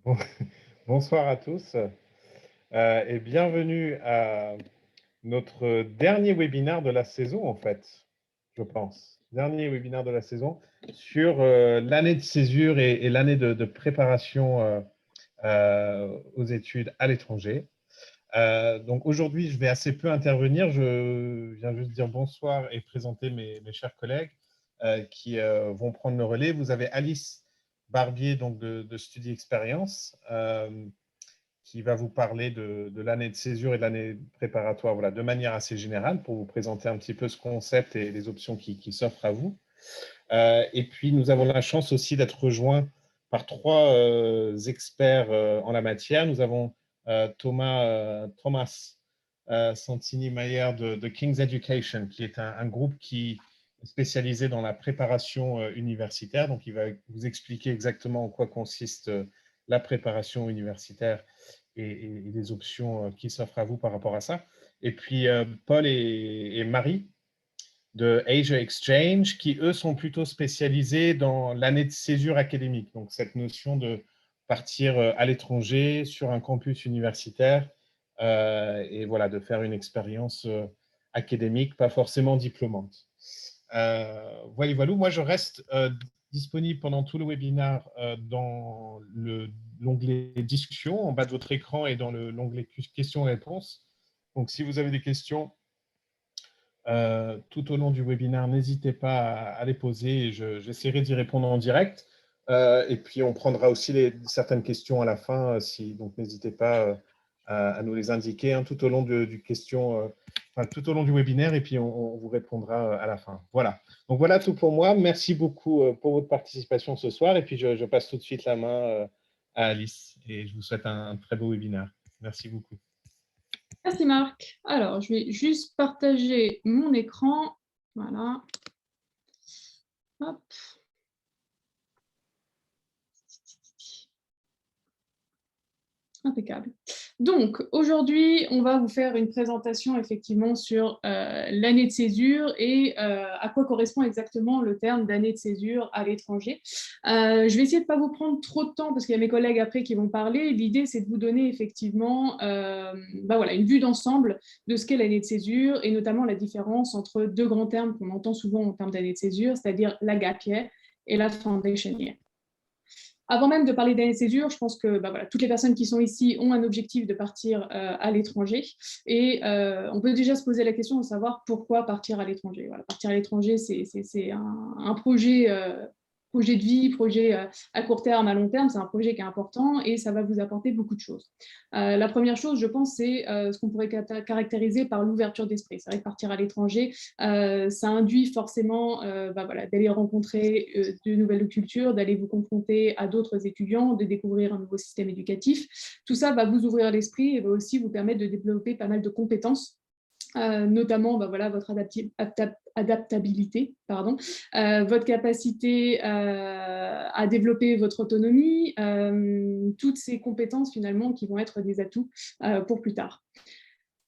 Bon- Bonsoir à tous et bienvenue à notre dernier webinaire de la saison, en fait, je pense. Dernier webinaire de la saison sur l'année de césure et l'année de préparation aux études à l'étranger. Donc aujourd'hui, je vais assez peu intervenir. Je viens juste dire bonsoir et présenter mes chers collègues qui vont prendre le relais. Vous avez Alice Barbier donc de Study Experience qui va vous parler de l'année de césure et de l'année préparatoire, voilà, de manière assez générale pour vous présenter un petit peu ce concept et les options qui s'offrent à vous. Et puis, nous avons la chance aussi d'être rejoints par trois experts en la matière. Nous avons Thomas Santini-Mayer de King's Education, qui est un groupe qui est spécialisé dans la préparation universitaire. Donc, il va vous expliquer exactement en quoi consiste la préparation universitaire et les options qui s'offrent à vous par rapport à ça. Et puis, Paul et Marie de Asia Exchange, qui, eux, sont plutôt spécialisés dans l'année de césure académique. Donc, cette notion de partir à l'étranger, sur un campus universitaire, et voilà, de faire une expérience académique, pas forcément diplômante. Voilà. Moi, je reste disponible pendant tout le webinaire dans l'onglet discussion, en bas de votre écran et dans l'onglet questions-réponses. Donc, si vous avez des questions, tout au long du webinaire, n'hésitez pas à les poser et j'essaierai d'y répondre en direct. Et puis, on prendra aussi certaines questions à la fin, donc n'hésitez pas à nous les indiquer tout au long tout au long du webinaire, et puis on vous répondra à la fin. Voilà. Donc, voilà tout pour moi. Merci beaucoup pour votre participation ce soir. Et puis, je passe tout de suite la main à Alice et je vous souhaite un très beau webinaire. Merci beaucoup. Merci Marc. Alors, je vais juste partager mon écran. Voilà. Hop. Impeccable. Donc, aujourd'hui, on va vous faire une présentation effectivement sur l'année de césure et à quoi correspond exactement le terme d'année de césure à l'étranger. Je vais essayer de ne pas vous prendre trop de temps parce qu'il y a mes collègues après qui vont parler. L'idée, c'est de vous donner effectivement voilà, une vue d'ensemble de ce qu'est l'année de césure et notamment la différence entre deux grands termes qu'on entend souvent en termes d'année de césure, c'est-à-dire la gap year et la foundation year. Avant même de parler d'année de césure, je pense que voilà, toutes les personnes qui sont ici ont un objectif de partir à l'étranger. Et on peut déjà se poser la question de savoir pourquoi partir à l'étranger. Voilà, partir à l'étranger, c'est un projet, projet de vie, projet à court terme, à long terme. C'est un projet qui est important et ça va vous apporter beaucoup de choses. La première chose, je pense, c'est ce qu'on pourrait caractériser par l'ouverture d'esprit. C'est vrai que partir à l'étranger, ça induit forcément voilà, d'aller rencontrer de nouvelles cultures, d'aller vous confronter à d'autres étudiants, de découvrir un nouveau système éducatif. Tout ça va vous ouvrir l'esprit et va aussi vous permettre de développer pas mal de compétences. Notamment voilà, votre adaptabilité, votre capacité à développer votre autonomie, toutes ces compétences finalement qui vont être des atouts pour plus tard.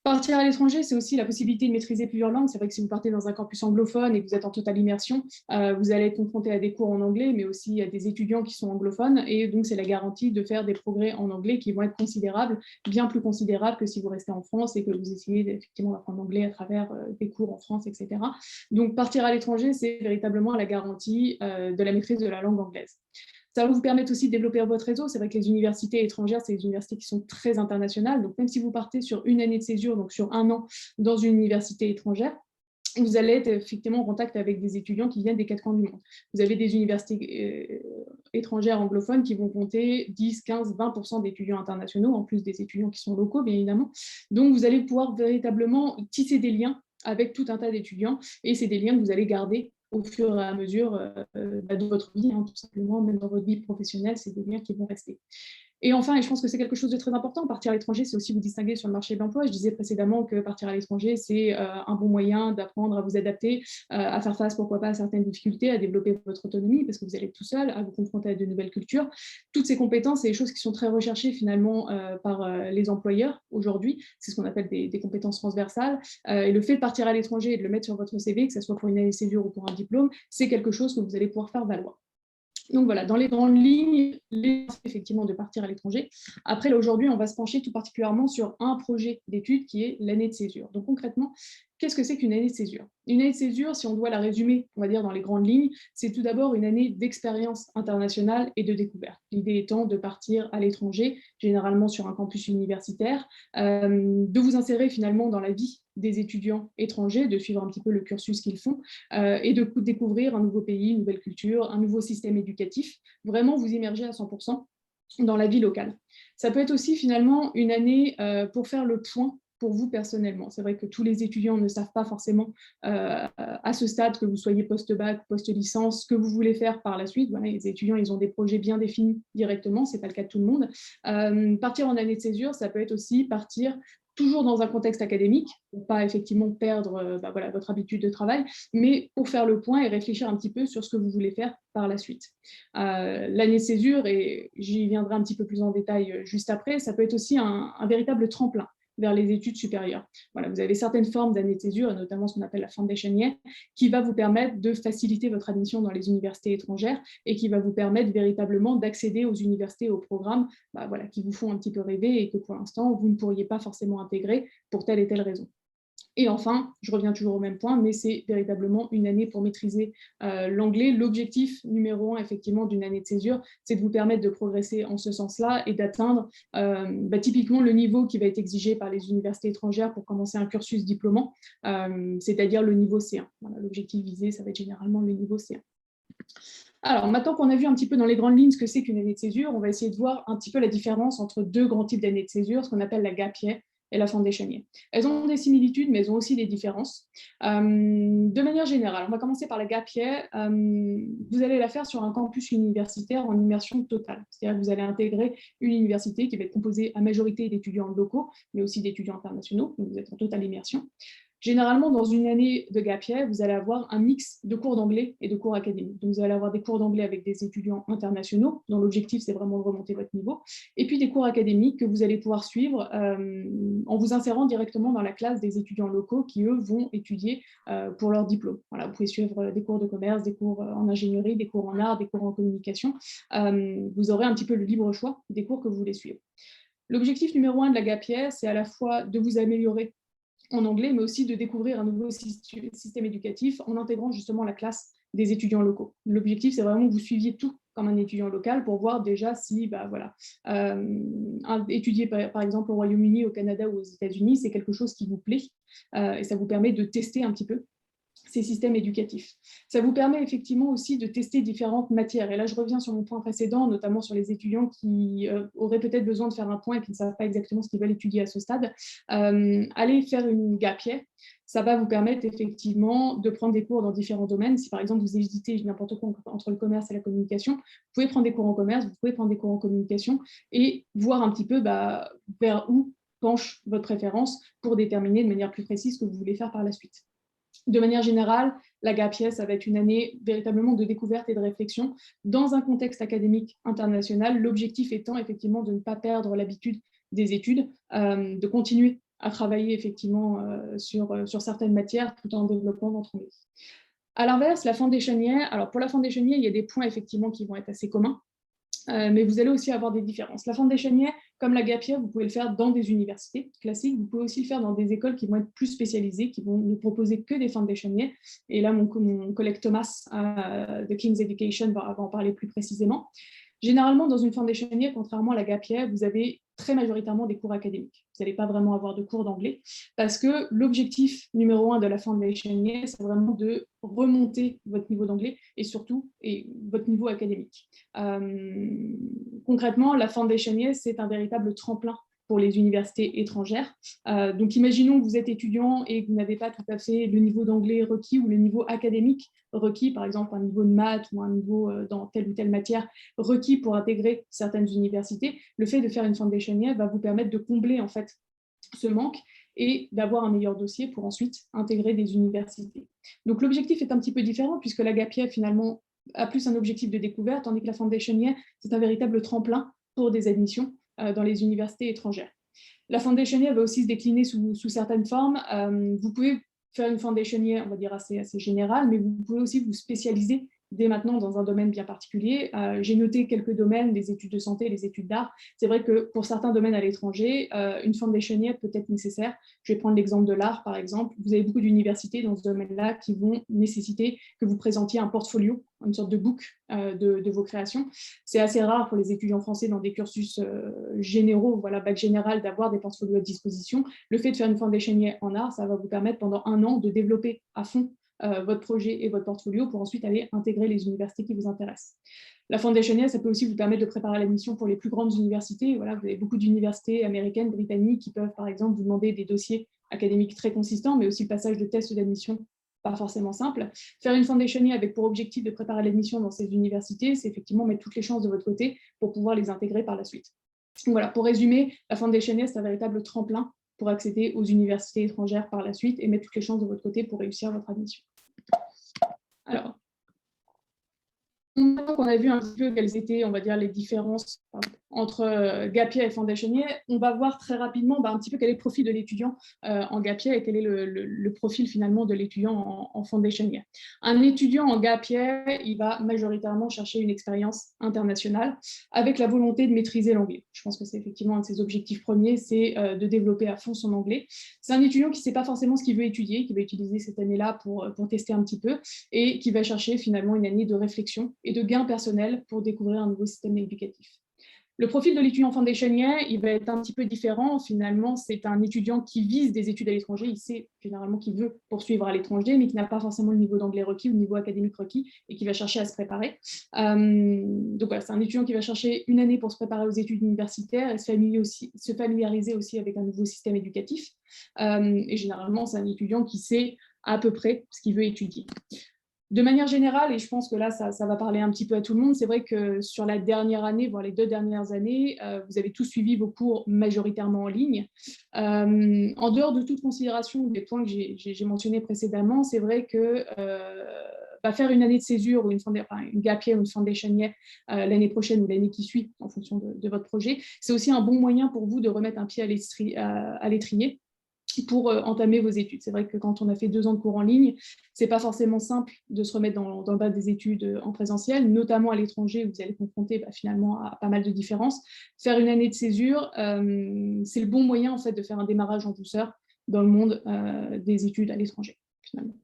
Partir à l'étranger, c'est aussi la possibilité de maîtriser plusieurs langues. C'est vrai que si vous partez dans un campus anglophone et que vous êtes en totale immersion, vous allez être confronté à des cours en anglais, mais aussi à des étudiants qui sont anglophones. Et donc, c'est la garantie de faire des progrès en anglais qui vont être considérables, bien plus considérables que si vous restez en France et que vous essayez effectivement d'apprendre l'anglais à travers des cours en France, etc. Donc, partir à l'étranger, c'est véritablement la garantie de la maîtrise de la langue anglaise. Ça va vous permettre aussi de développer votre réseau. C'est vrai que les universités étrangères, c'est des universités qui sont très internationales. Donc, même si vous partez sur une année de césure, donc sur un an dans une université étrangère, vous allez être effectivement en contact avec des étudiants qui viennent des quatre coins du monde. Vous avez des universités étrangères anglophones qui vont compter 10, 15, 20% d'étudiants internationaux, en plus des étudiants qui sont locaux, bien évidemment. Donc, vous allez pouvoir véritablement tisser des liens avec tout un tas d'étudiants, et c'est des liens que vous allez garder au fur et à mesure de votre vie, tout simplement, même dans votre vie professionnelle, c'est des liens qui vont rester. Et enfin, et je pense que c'est quelque chose de très important, partir à l'étranger, c'est aussi vous distinguer sur le marché de l'emploi. Je disais précédemment que partir à l'étranger, c'est un bon moyen d'apprendre à vous adapter, à faire face, pourquoi pas, à certaines difficultés, à développer votre autonomie, parce que vous allez être tout seul, à vous confronter à de nouvelles cultures. Toutes ces compétences, c'est des choses qui sont très recherchées finalement par les employeurs aujourd'hui. C'est ce qu'on appelle des compétences transversales. Et le fait de partir à l'étranger et de le mettre sur votre CV, que ce soit pour une année de césure ou pour un diplôme, c'est quelque chose que vous allez pouvoir faire valoir. Donc voilà, dans les grandes lignes, effectivement de partir à l'étranger. Après, là, aujourd'hui, on va se pencher tout particulièrement sur un projet d'études qui est l'année de césure. Donc concrètement, qu'est-ce que c'est qu'une année de césure? Une année de césure, si on doit la résumer, on va dire dans les grandes lignes, c'est tout d'abord une année d'expérience internationale et de découverte. L'idée étant de partir à l'étranger, généralement sur un campus universitaire, de vous insérer finalement dans la vie des étudiants étrangers, de suivre un petit peu le cursus qu'ils font, et de découvrir un nouveau pays, une nouvelle culture, un nouveau système éducatif, vraiment vous immerger à 100% dans la vie locale. Ça peut être aussi finalement une année pour faire le point pour vous personnellement. C'est vrai que tous les étudiants ne savent pas forcément à ce stade, que vous soyez post-bac, post-licence, ce que vous voulez faire par la suite. Voilà, les étudiants, ils ont des projets bien définis directement, ce n'est pas le cas de tout le monde. Partir en année de césure, ça peut être aussi partir toujours dans un contexte académique, pour ne pas effectivement perdre voilà, votre habitude de travail, mais pour faire le point et réfléchir un petit peu sur ce que vous voulez faire par la suite. L'année de césure, et j'y viendrai un petit peu plus en détail juste après, ça peut être aussi un véritable tremplin vers les études supérieures. Voilà, vous avez certaines formes d'année de césure, notamment ce qu'on appelle la foundation year, qui va vous permettre de faciliter votre admission dans les universités étrangères et qui va vous permettre véritablement d'accéder aux universités et aux programmes voilà, qui vous font un petit peu rêver et que pour l'instant, vous ne pourriez pas forcément intégrer pour telle et telle raison. Et enfin, je reviens toujours au même point, mais c'est véritablement une année pour maîtriser l'anglais. L'objectif numéro 1, effectivement, d'une année de césure, c'est de vous permettre de progresser en ce sens-là et d'atteindre typiquement le niveau qui va être exigé par les universités étrangères pour commencer un cursus diplômant, c'est-à-dire le niveau C1. Voilà, l'objectif visé, ça va être généralement le niveau C1. Alors, maintenant qu'on a vu un petit peu dans les grandes lignes ce que c'est qu'une année de césure, on va essayer de voir un petit peu la différence entre deux grands types d'années de césure, ce qu'on appelle la gap year et la foundation year. Elles ont des similitudes, mais elles ont aussi des différences. De manière générale, on va commencer par la gap year. Vous allez la faire sur un campus universitaire en immersion totale. C'est-à-dire que vous allez intégrer une université qui va être composée à majorité d'étudiants locaux, mais aussi d'étudiants internationaux. Donc vous êtes en totale immersion. Généralement, dans une année de gap year, vous allez avoir un mix de cours d'anglais et de cours académiques. Donc, vous allez avoir des cours d'anglais avec des étudiants internationaux, dont l'objectif, c'est vraiment de remonter votre niveau, et puis des cours académiques que vous allez pouvoir suivre en vous insérant directement dans la classe des étudiants locaux qui, eux, vont étudier pour leur diplôme. Voilà, vous pouvez suivre des cours de commerce, des cours en ingénierie, des cours en art, des cours en communication. Vous aurez un petit peu le libre choix des cours que vous voulez suivre. L'objectif numéro 1 de la gap year, c'est à la fois de vous améliorer en anglais, mais aussi de découvrir un nouveau système éducatif en intégrant justement la classe des étudiants locaux. L'objectif, c'est vraiment que vous suiviez tout comme un étudiant local pour voir déjà si, étudier par exemple au Royaume-Uni, au Canada ou aux États-Unis, c'est quelque chose qui vous plaît et ça vous permet de tester un petit peu ces systèmes éducatifs. Ça vous permet effectivement aussi de tester différentes matières. Et là, je reviens sur mon point précédent, notamment sur les étudiants qui auraient peut-être besoin de faire un point et qui ne savent pas exactement ce qu'ils veulent étudier à ce stade. Allez faire une gap year. Ça va vous permettre effectivement de prendre des cours dans différents domaines. Si par exemple vous hésitez n'importe quoi entre le commerce et la communication, vous pouvez prendre des cours en commerce, vous pouvez prendre des cours en communication et voir un petit peu vers où penche votre préférence pour déterminer de manière plus précise ce que vous voulez faire par la suite. De manière générale, la gap year, ça va être une année véritablement de découverte et de réflexion dans un contexte académique international, l'objectif étant effectivement de ne pas perdre l'habitude des études, de continuer à travailler effectivement sur certaines matières tout en développant votre anglais. À l'inverse, la foundation year, alors pour la foundation year, il y a des points effectivement qui vont être assez communs. Mais vous allez aussi avoir des différences. La foundation year, comme la gap year, vous pouvez le faire dans des universités classiques, vous pouvez aussi le faire dans des écoles qui vont être plus spécialisées, qui vont ne proposer que des foundation year. Et là, mon collègue Thomas de King's Education va en parler plus précisément. Généralement, dans une foundation year, contrairement à la gap year, vous avez très majoritairement des cours académiques. Vous n'allez pas vraiment avoir de cours d'anglais parce que l'objectif numéro 1 de la foundation year, c'est vraiment de remonter votre niveau d'anglais et surtout votre niveau académique. Concrètement, la foundation year, c'est un véritable tremplin pour les universités étrangères. Donc, imaginons que vous êtes étudiant et que vous n'avez pas tout à fait le niveau d'anglais requis ou le niveau académique requis, par exemple un niveau de maths ou un niveau dans telle ou telle matière requis pour intégrer certaines universités. Le fait de faire une foundation year va vous permettre de combler en fait ce manque et d'avoir un meilleur dossier pour ensuite intégrer des universités. Donc, l'objectif est un petit peu différent puisque la gap year, finalement, a plus un objectif de découverte, tandis que la foundation year, c'est un véritable tremplin pour des admissions dans les universités étrangères. La foundation year va aussi se décliner sous certaines formes. Vous pouvez faire une foundation year, on va dire assez générale, mais vous pouvez aussi vous spécialiser dès maintenant dans un domaine bien particulier. J'ai noté quelques domaines, les études de santé, les études d'art. C'est vrai que pour certains domaines à l'étranger, une foundation year peut être nécessaire. Je vais prendre l'exemple de l'art, par exemple. Vous avez beaucoup d'universités dans ce domaine-là qui vont nécessiter que vous présentiez un portfolio, une sorte de book de vos créations. C'est assez rare pour les étudiants français dans des cursus généraux, voilà, bac général, d'avoir des portfolios à disposition. Le fait de faire une foundation year en art, ça va vous permettre pendant 1 an de développer à fond votre projet et votre portfolio pour ensuite aller intégrer les universités qui vous intéressent. La foundation year, ça peut aussi vous permettre de préparer l'admission pour les plus grandes universités. Voilà, vous avez beaucoup d'universités américaines, britanniques qui peuvent par exemple vous demander des dossiers académiques très consistants, mais aussi le passage de tests d'admission pas forcément simple. Faire une foundation year avec pour objectif de préparer l'admission dans ces universités, c'est effectivement mettre toutes les chances de votre côté pour pouvoir les intégrer par la suite. Donc voilà, pour résumer, la foundation year, c'est un véritable tremplin pour accéder aux universités étrangères par la suite et mettre toutes les chances de votre côté pour réussir votre admission. Alors, maintenant qu'on a vu un petit peu quelles étaient, on va dire, les différences entre gap year et foundation year, on va voir très rapidement un petit peu quel est le profil de l'étudiant en gap year et quel est le profil finalement de l'étudiant en foundation year. Un étudiant en gap year, il va majoritairement chercher une expérience internationale avec la volonté de maîtriser l'anglais. Je pense que c'est effectivement un de ses objectifs premiers, c'est de développer à fond son anglais. C'est un étudiant qui ne sait pas forcément ce qu'il veut étudier, qui va utiliser cette année-là pour tester un petit peu et qui va chercher finalement une année de réflexion et de gain personnel pour découvrir un nouveau système éducatif. Le profil de l'étudiant foundation year, il va être un petit peu différent. Finalement, c'est un étudiant qui vise des études à l'étranger. Il sait généralement qu'il veut poursuivre à l'étranger, mais qui n'a pas forcément le niveau d'anglais requis ou le niveau académique requis et qui va chercher à se préparer. Donc voilà, c'est un étudiant qui va chercher une année pour se préparer aux études universitaires et se familiariser aussi avec un nouveau système éducatif. Et généralement, c'est un étudiant qui sait à peu près ce qu'il veut étudier. De manière générale, et je pense que là, ça va parler un petit peu à tout le monde, c'est vrai que sur la dernière année, voire les 2 dernières années, vous avez tous suivi vos cours majoritairement en ligne. En dehors de toute considération des points que j'ai mentionnés précédemment, c'est vrai que faire une année de césure ou une gap year ou une foundation year l'année prochaine ou l'année qui suit, en fonction de votre projet, c'est aussi un bon moyen pour vous de remettre un pied à l'étrier pour entamer vos études. C'est vrai que quand on a fait 2 ans de cours en ligne, c'est pas forcément simple de se remettre dans le bas des études en présentiel, notamment à l'étranger où vous allez confronter finalement à pas mal de différences. Faire une année de césure, c'est le bon moyen en fait de faire un démarrage en douceur dans le monde des études à l'étranger finalement.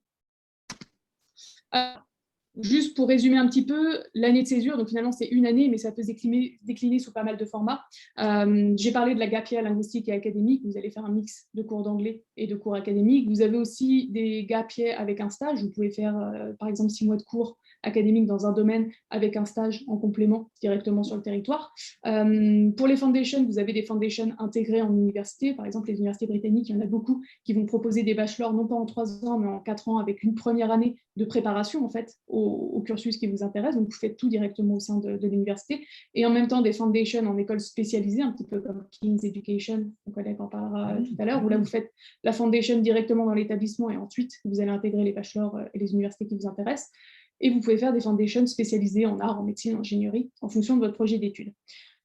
Juste pour résumer un petit peu, l'année de césure, donc finalement c'est une année, mais ça peut se décliner sous pas mal de formats. J'ai parlé de la gap year linguistique et académique, vous allez faire un mix de cours d'anglais et de cours académiques. Vous avez aussi des gap year avec un stage, vous pouvez faire par exemple 6 mois de cours académiques dans un domaine avec un stage en complément directement sur le territoire. Pour les foundations, vous avez des foundations intégrées en université, par exemple les universités britanniques, il y en a beaucoup qui vont proposer des bachelors non pas en 3 ans, mais en 4 ans avec une première année de préparation en fait au cursus qui vous intéresse. Donc, vous faites tout directement au sein de l'université. Et en même temps, des foundations en école spécialisée, un petit peu comme King's Education, mon collègue en parlera tout à l'heure, où là, vous faites la foundation directement dans l'établissement et ensuite, vous allez intégrer les bachelors et les universités qui vous intéressent. Et vous pouvez faire des foundations spécialisées en art, en médecine, en ingénierie, en fonction de votre projet d'études.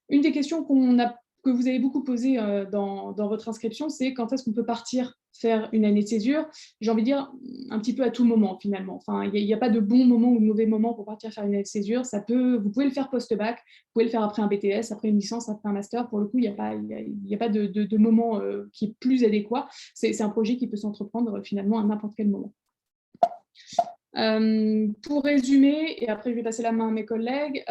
Une des questions que vous avez beaucoup posées dans votre inscription, c'est quand est-ce qu'on peut partir faire une année de césure. J'ai envie de dire un petit peu à tout moment finalement. Enfin, il n'y a pas de bon moment ou de mauvais moment pour partir faire une année de césure. Vous pouvez le faire post-bac, vous pouvez le faire après un BTS, après une licence, après un master. Pour le coup, il n'y a pas de moment qui est plus adéquat. C'est un projet qui peut s'entreprendre finalement à n'importe quel moment. Pour résumer, et après je vais passer la main à mes collègues,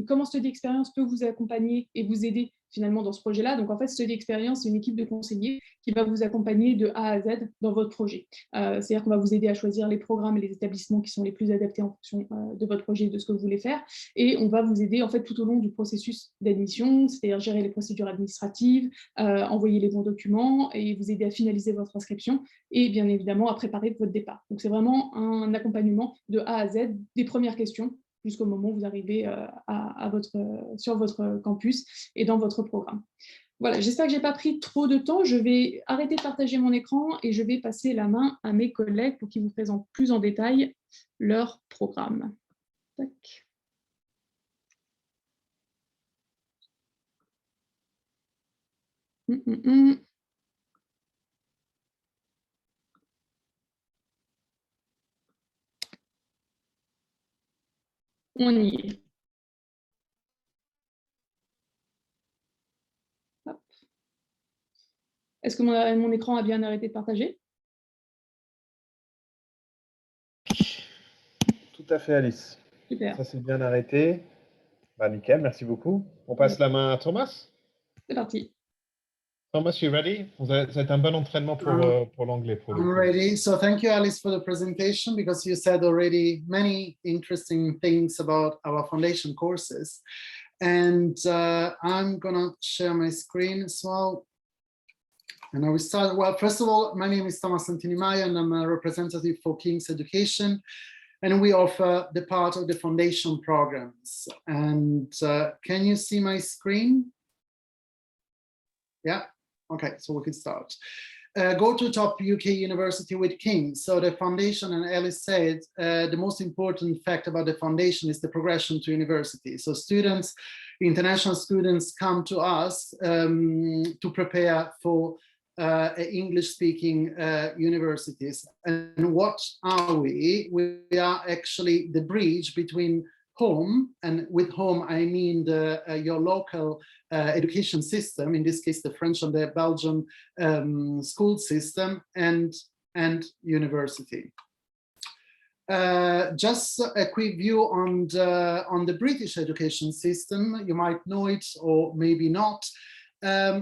comment Study Experience peut vous accompagner et vous aider finalement dans ce projet-là. Donc en fait, Study Experience, c'est une équipe de conseillers qui va vous accompagner de A à Z dans votre projet. C'est-à-dire qu'on va vous aider à choisir les programmes et les établissements qui sont les plus adaptés en fonction de votre projet et de ce que vous voulez faire. Et on va vous aider en fait tout au long du processus d'admission, c'est-à-dire gérer les procédures administratives, envoyer les bons documents et vous aider à finaliser votre inscription et bien évidemment à préparer votre départ. Donc c'est vraiment un accompagnement de A à Z, des premières questions jusqu'au moment où vous arrivez sur votre campus et dans votre programme. Voilà, j'espère que je n'ai pas pris trop de temps. Je vais arrêter de partager mon écran et je vais passer la main à mes collègues pour qu'ils vous présentent plus en détail leur programme. Tac. On y est. Hop. Est-ce que mon écran a bien arrêté de partager? Tout à fait, Alice. Super, Ça, c'est bien arrêté. Bah, nickel, merci beaucoup. On passe la main à Thomas. c'est parti. Thomas, you ready? Vous êtes un bon entraînement pour l'anglais. I'm ready. So thank you, Alice, for the presentation, because you said already many interesting things about our foundation courses. And I'm gonna share my screen as well. And I will start. Well, first of all, my name is Thomas Santinimaya, and I'm a representative for King's Education. And we offer the part of the foundation programs. And can you see my screen? Yeah. Okay, so we can start. Go to top UK University with King's. So the foundation, and Alice said, the most important fact about the foundation is the progression to university. So students, international students come to us to prepare for English-speaking universities. And what are we? We are actually the bridge between home, and with home I mean your local education system, in this case the French and the Belgian school system, and university. Just a quick view on the British education system. You might know it or maybe not.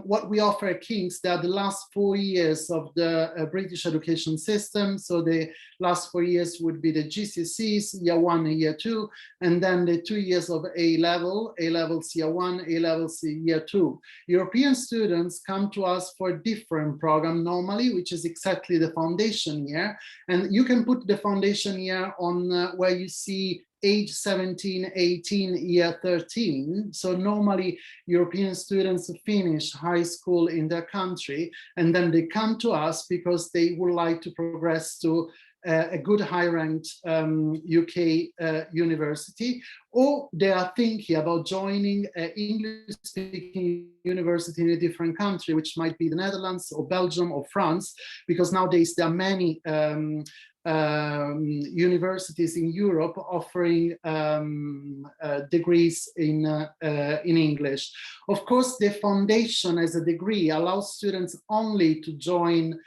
What we offer at King's, they are the last 4 years of the British education system. So the last 4 years would be the GCSEs, year 1 and year 2, and then the 2 years of A-levels year 1, A-levels year 2. European students come to us for a different program normally, which is exactly the foundation year. And you can put the foundation year on where you see age 17, 18, year 13. So normally European students finish high school in their country, and then they come to us because they would like to progress to a good high-ranked UK university, or they are thinking about joining an English-speaking university in a different country, which might be the Netherlands or Belgium or France, because nowadays there are many universities in Europe offering degrees in English. Of course, the foundation as a degree allows students only to join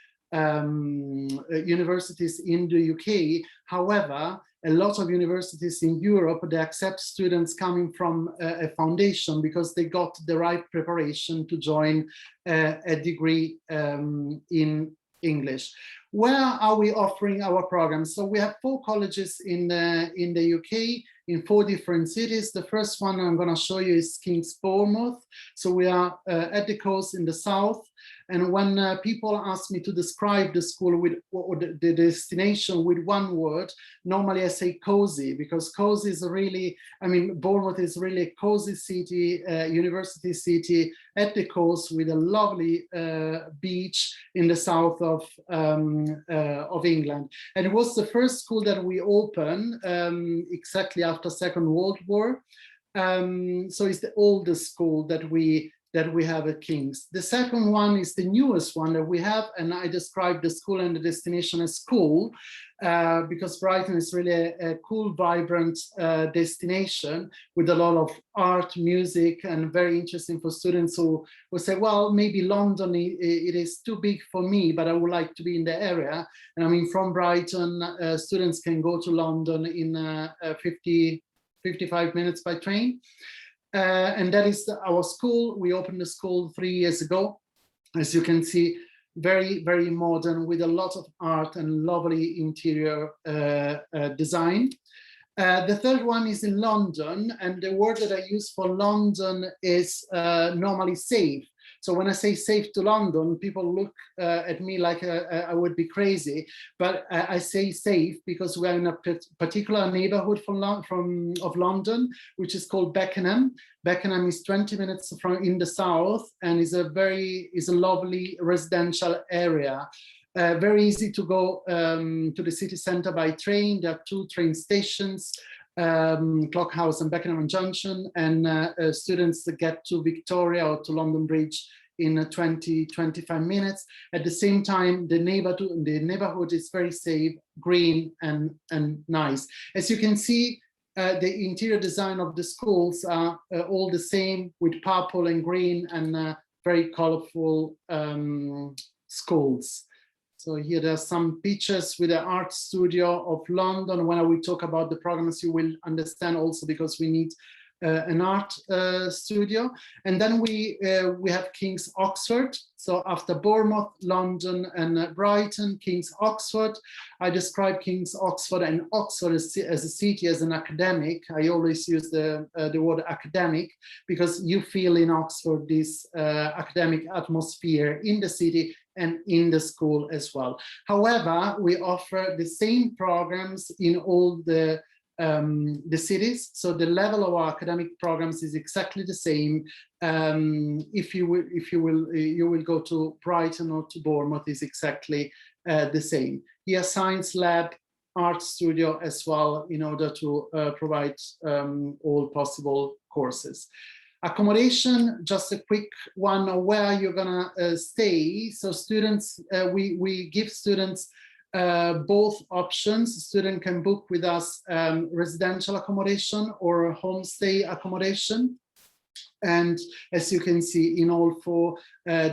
universities in the UK. However, a lot of universities in Europe, they accept students coming from a foundation because they got the right preparation to join a degree in English. Where are we offering our programs? So we have 4 colleges in the UK, in 4 different cities. The first one I'm going to show you is King's Bournemouth. So we are at the coast in the south. And when people ask me to describe the school with or the destination with one word, normally I say cozy, because cozy is really, I mean, Bournemouth is really a cozy city, university city at the coast with a lovely beach in the south of England. And it was the first school that we opened exactly after Second World War. So it's the oldest school that we have at King's. The second one is the newest one that we have, and I describe the school and the destination as cool, because Brighton is really a cool, vibrant destination with a lot of art, music, and very interesting for students who say, well, maybe London, it is too big for me, but I would like to be in the area. And I mean, from Brighton, students can go to London in 55 minutes by train. And that is our school. We opened the school 3 years ago. As you can see, very, very modern with a lot of art and lovely interior design. The third one is in London, and the word that I use for London is normally safe. So when I say safe to London, people look at me like I would be crazy, but I say safe because we're in a particular neighborhood of London, which is called Beckenham. Beckenham is 20 minutes from in the south and is a lovely residential area. Very easy to go to the city center by train. There are 2 train stations, Clock House and Beckenham Junction, and students get to Victoria or to London Bridge in 20-25 minutes. At the same time, the neighborhood is very safe, green, and nice. As you can see, the interior design of the schools are all the same, with purple and green and very colorful schools. So here there are some pictures with the art studio of London. When I will talk about the programs, you will understand also, because we need an art studio. And then we have King's Oxford. So after Bournemouth, London and Brighton, King's Oxford. I describe King's Oxford and Oxford as a city, as an academic. I always use the word academic, because you feel in Oxford this academic atmosphere in the city and in the school as well. However, we offer the same programs in all the cities. So the level of our academic programs is exactly the same. If you will go to Brighton or to Bournemouth, is exactly the same. Here, science lab, art studio as well, in order to provide all possible courses. Accommodation, just a quick one of where you're gonna stay. So students, we give students both options. A student can book with us residential accommodation or homestay accommodation. And as you can see, in all 4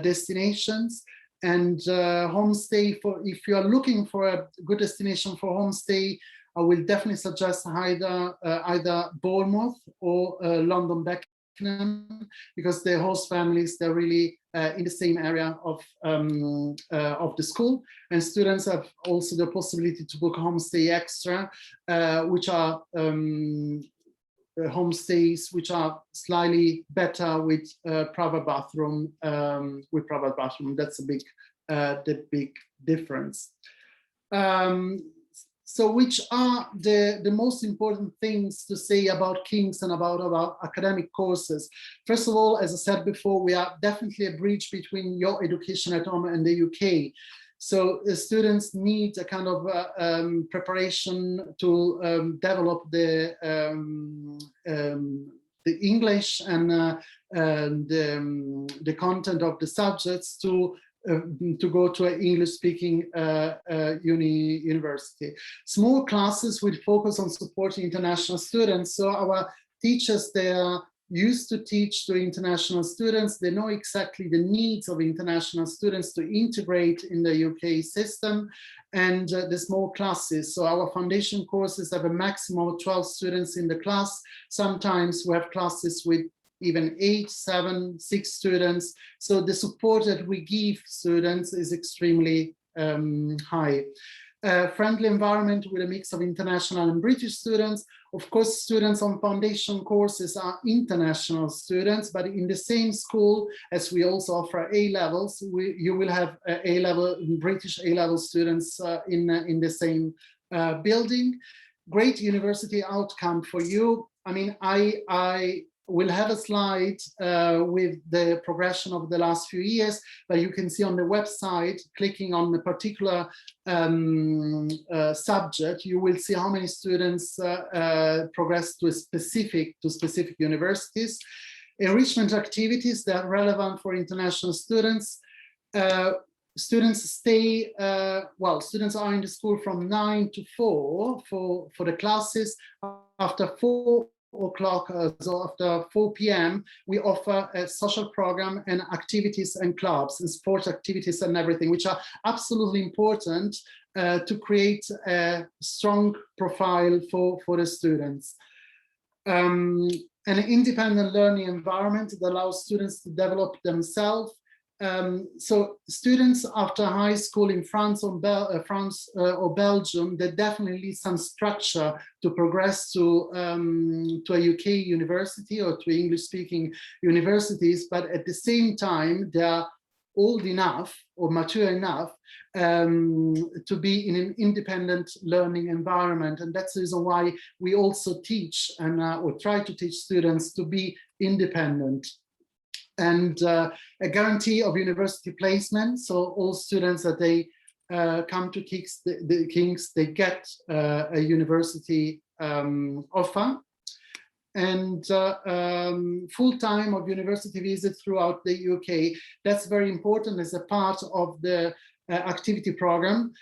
destinations. And homestay, if you are looking for a good destination for homestay, I will definitely suggest either Bournemouth or London Beckenham, because the host families, they're really in the same area of the school. And students have also the possibility to book homestay extra, which are homestays which are slightly better with private bathroom. That's the big difference. So which are the most important things to say about King's and about our academic courses? First of all, as I said before, we are definitely a bridge between your education at home and the UK. So the students need a kind of preparation to develop the English and the content of the subjects to go to an English-speaking university. Small classes will focus on supporting international students. So our teachers, they are used to teach to international students. They know exactly the needs of international students to integrate in the UK system, and the small classes. So our foundation courses have a maximum of 12 students in the class. Sometimes we have classes with even 8, 7, 6 students. So the support that we give students is extremely high. Friendly environment with a mix of international and British students. Of course, students on foundation courses are international students, but in the same school, as we also offer A-levels, you will have British A-level students in the same building. Great university outcome for you. I mean, I will have a slide with the progression of the last few years, but you can see on the website, clicking on a particular subject, you will see how many students progress to specific universities. Enrichment activities that are relevant for international students. Students stay, students are in the school from 9 to 4 for the classes. After 4 o'clock, so after 4 p.m., we offer a social program and activities and clubs and sports activities and everything, which are absolutely important to create a strong profile for the students. An independent learning environment that allows students to develop themselves. So students after high school in France or Belgium, they definitely need some structure to progress to a UK university or to English-speaking universities, but at the same time, they are old enough or mature enough to be in an independent learning environment. And that's the reason why we also teach and or try to teach students to be independent. And a guarantee of university placement. So all students that they come to King's, they get a university offer. And full time of university visit throughout the UK. That's very important as a part of the activity program.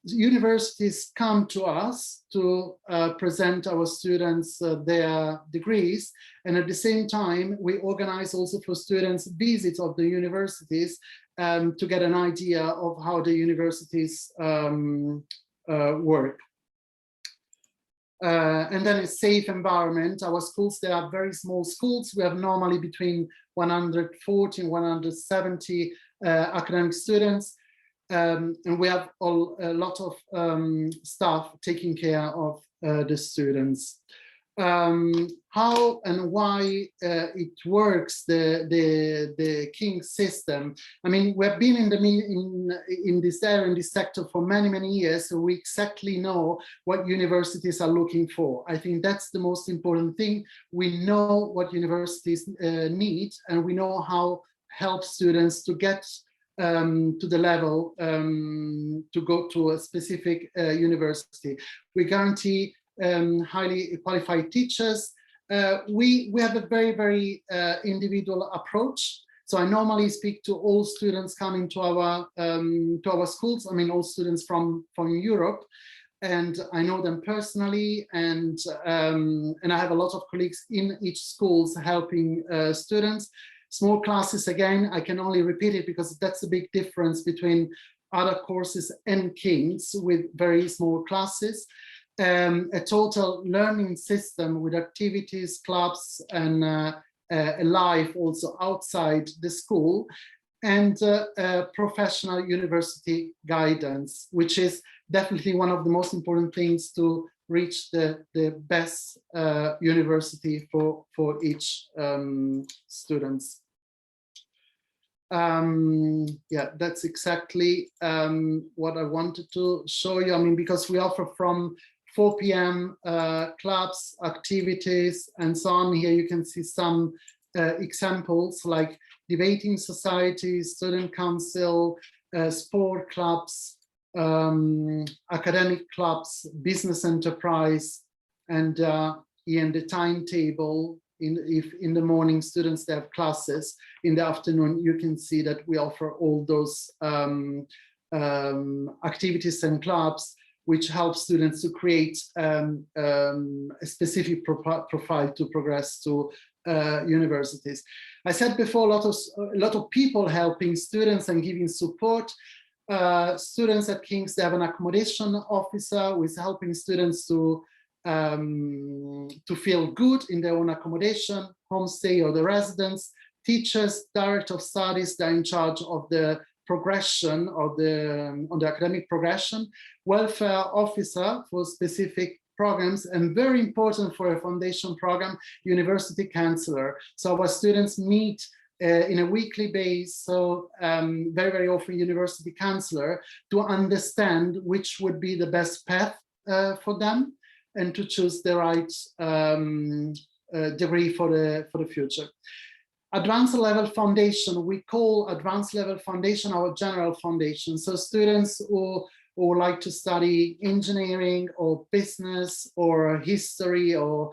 universities come to us to present our students their degrees, and at the same time we organize also for students visits of the universities to get an idea of how the universities work. And then a safe environment. Our schools, they are very small schools. We have normally between 140 and 170 academic students. And we have a lot of staff taking care of the students. How and why it works, the King's system. I mean, we have been in this area, in this sector for many years, so we exactly know what universities are looking for. I think that's the most important thing. We know what universities need, and we know how help students to get to the level to go to a specific university. We guarantee highly qualified teachers. We have a very individual approach. So I normally speak to all students coming to our schools. I mean, all students from Europe, and I know them personally, and I have a lot of colleagues in each schools helping students. Small classes, again, I can only repeat it because that's a big difference between other courses and King's, with very small classes. A total learning system with activities, clubs, and a life also outside the school, and professional university guidance, which is definitely one of the most important things to reach the best university for each students. Yeah, that's exactly what I wanted to show you. I mean, because we offer from 4 p.m. Clubs, activities, and so on. Here you can see some examples like debating societies, student council, sport clubs, academic clubs, business enterprise, and in the timetable. If in the morning students, they have classes, in the afternoon you can see that we offer all those activities and clubs, which help students to create a specific profile to progress to universities. I said before, a lot of people helping students and giving support. Students at King's, they have an accommodation officer who is helping students to feel good in their own accommodation, homestay, or the residence. Teachers, director of studies, they're in charge of the progression of on the academic progression. Welfare officer for specific programs, and very important for a foundation program, university counselor. So our students meet in a weekly basis, so very often university counselor, to understand which would be the best path for them, and to choose the right degree for the future. Advanced level foundation, we call advanced level foundation our general foundation. So students who like to study engineering or business or history or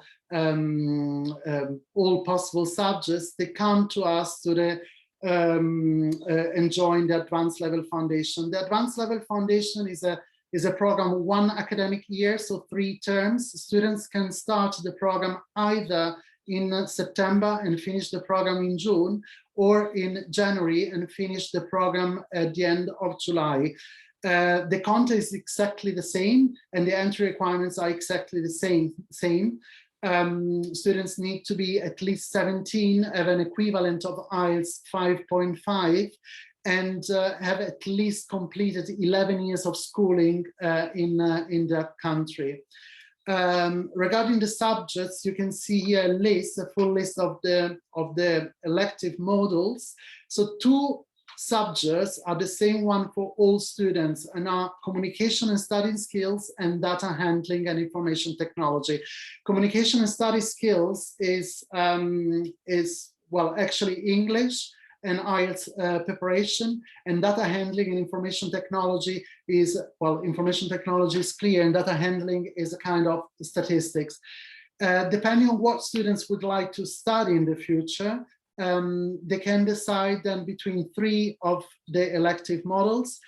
all possible subjects, they come to us to and join the advanced level foundation. The advanced level foundation is a program 1 academic year, so 3 terms. Students can start the program either in September and finish the program in June, or in January and finish the program at the end of July. The content is exactly the same, and the entry requirements are exactly the same. Students need to be at least 17, have an equivalent of IELTS 5.5, and have at least completed 11 years of schooling in the country. Regarding the subjects, you can see here a full list of the elective modules. So 2 subjects are the same one for all students, and are communication and study skills and data handling and information technology. Communication and study skills is well, actually English and IELTS preparation, and data handling and information technology is, well, information technology is clear, and data handling is a kind of statistics. Depending on what students would like to study in the future, they can decide then between 3 of the elective models.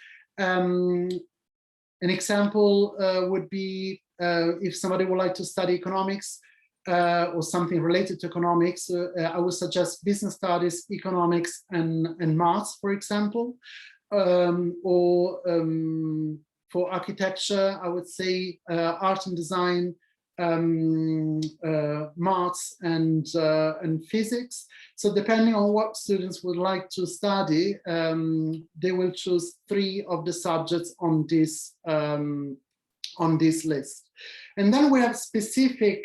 An example would be if somebody would like to study economics or something related to economics, I would suggest business studies, economics, and maths, for example. For architecture, I would say art and design, maths, and physics. So depending on what students would like to study, they will choose 3 of the subjects on this list. And then we have specific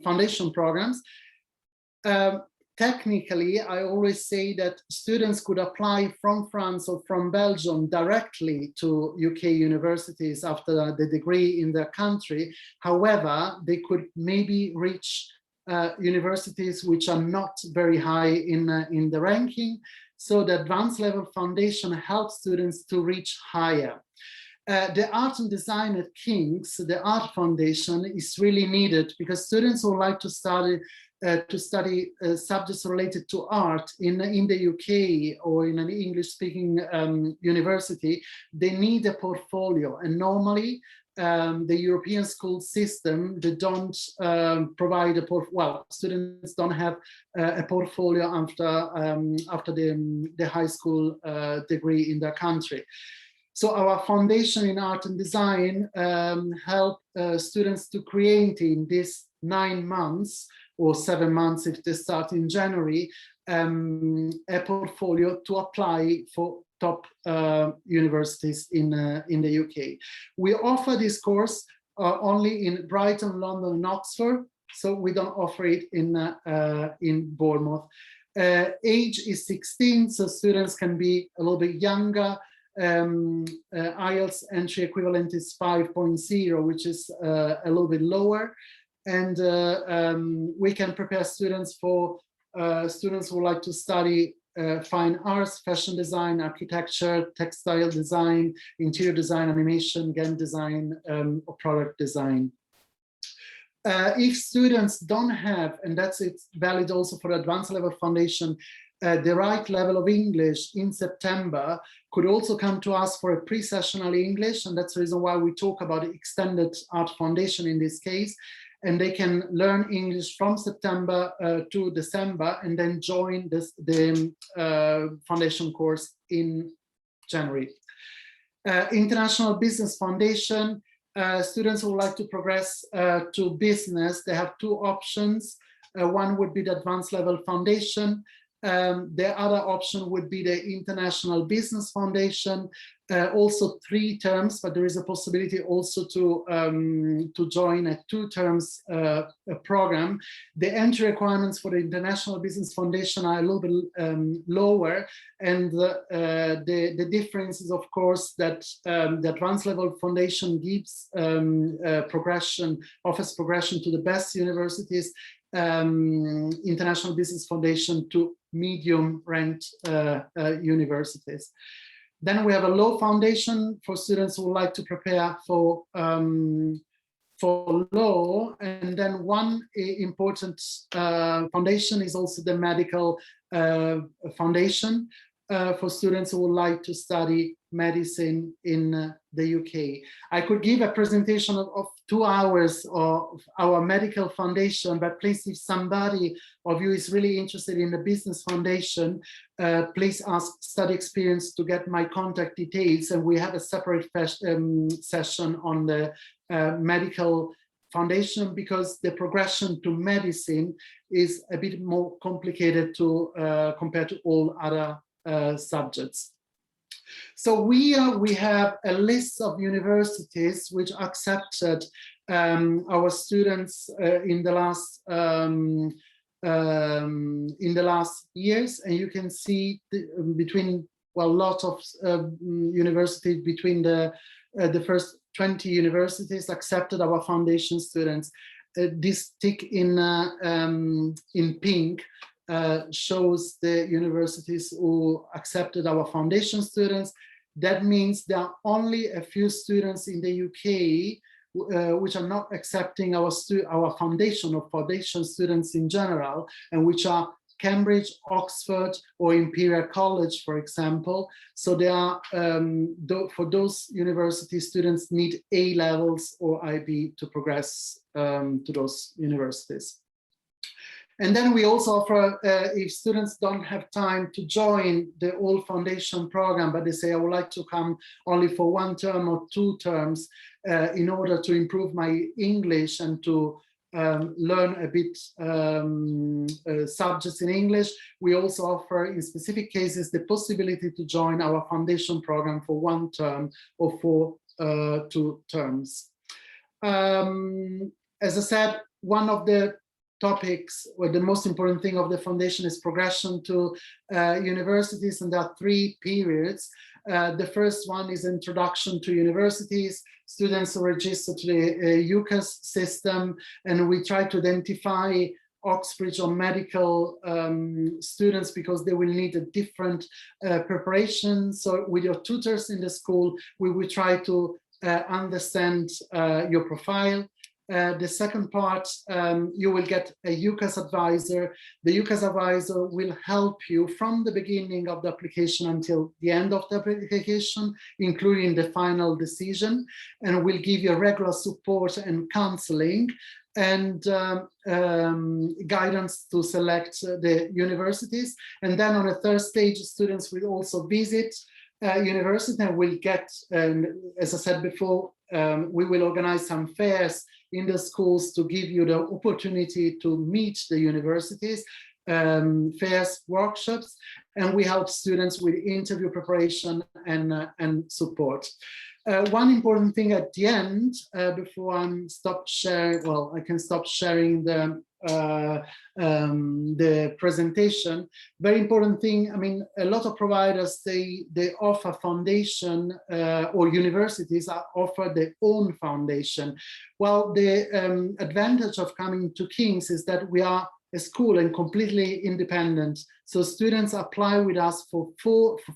foundation programs. Technically, I always say that students could apply from France or from Belgium directly to UK universities after the degree in their country. However, they could maybe reach universities which are not very high in the ranking. So the advanced level foundation helps students to reach higher. The art and design at King's, the art foundation, is really needed because students who like to study subjects related to art in the UK or in an English-speaking university, they need a portfolio. And normally, the European school system, they don't provide a portfolio. Well, students don't have a portfolio after the high school degree in their country. So our foundation in art and design help students to create in these 9 months or 7 months if they start in January, a portfolio to apply for top universities in the UK. We offer this course only in Brighton, London, and Oxford, so we don't offer it in Bournemouth. Age is 16, so students can be a little bit younger. IELTS entry equivalent is 5.0, which is a little bit lower. And we can prepare students for students who like to study fine arts, fashion design, architecture, textile design, interior design, animation, game design, or product design. If students don't have, and that's it's valid also for advanced level foundation, the right level of English in September, could also come to us for a pre-sessional English, and that's the reason why we talk about extended art foundation in this case. And they can learn English from September to December and then join the foundation course in January. International Business Foundation, students who would like to progress to business, they have 2 options. One would be the advanced level foundation. The other option would be the International Business Foundation, also 3 terms, but there is a possibility also to join a 2 terms program. The entry requirements for the International Business Foundation are a little bit lower, and the difference is, of course, that the advanced level foundation gives progression, offers progression to the best universities, International Business Foundation to medium ranked universities. Then we have a low foundation for students who like to prepare for law. And then one important foundation is also the medical foundation for students who would like to study medicine in the UK. I could give a presentation of 2 hours of our medical foundation, but please, if somebody of you is really interested in the business foundation, please ask Study Experience to get my contact details, and we have a separate session on the medical foundation, because the progression to medicine is a bit more complicated to compared to all other subjects. So we have a list of universities which accepted our students in the last years, and you can see between a lot of universities, between the first 20 universities accepted our foundation students. This tick in pink shows the universities who accepted our foundation students. That means there are only a few students in the UK which are not accepting our foundation or foundation students in general, and which are Cambridge, Oxford, or Imperial College, for example. So they are, for those university students need A levels or IB to progress to those universities. And then we also offer, if students don't have time to join the whole foundation program, but they say, I would like to come only for 1 term or 2 terms in order to improve my English and to learn a bit subjects in English, we also offer in specific cases the possibility to join our foundation program for 1 term or for 2 terms. As I said, one of the topics, or the most important thing of the foundation is progression to universities, and there are 3 periods. The first one is introduction to universities. Students are registered to the UCAS system, and we try to identify Oxbridge or medical students because they will need a different preparation. So with your tutors in the school, we will try to understand your profile. The second part, you will get a UCAS advisor. The UCAS advisor will help you from the beginning of the application until the end of the application, including the final decision, and will give you regular support and counseling and guidance to select the universities. And then on a 3rd stage, students will also visit university and will get, as I said before, we will organize some fairs in the schools to give you the opportunity to meet the universities, fairs, workshops, and we help students with interview preparation and support. One important thing at the end, before I stop sharing, well, I can stop sharing the presentation. Very important thing, I mean, a lot of providers, they offer foundation or universities offer their own foundation. Well, the advantage of coming to King's is that we are a school and completely independent. So students apply with us for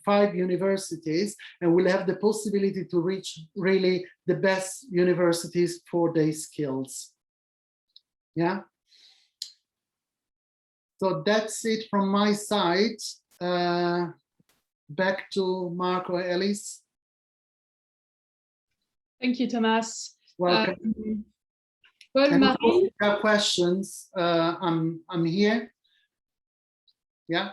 5 universities, and will have the possibility to reach really the best universities for their skills. Yeah. So that's it from my side. Back to Marco, Ellis. Thank you, Thomas. Welcome. Paul, Marie? If you have questions, I'm here. Yeah.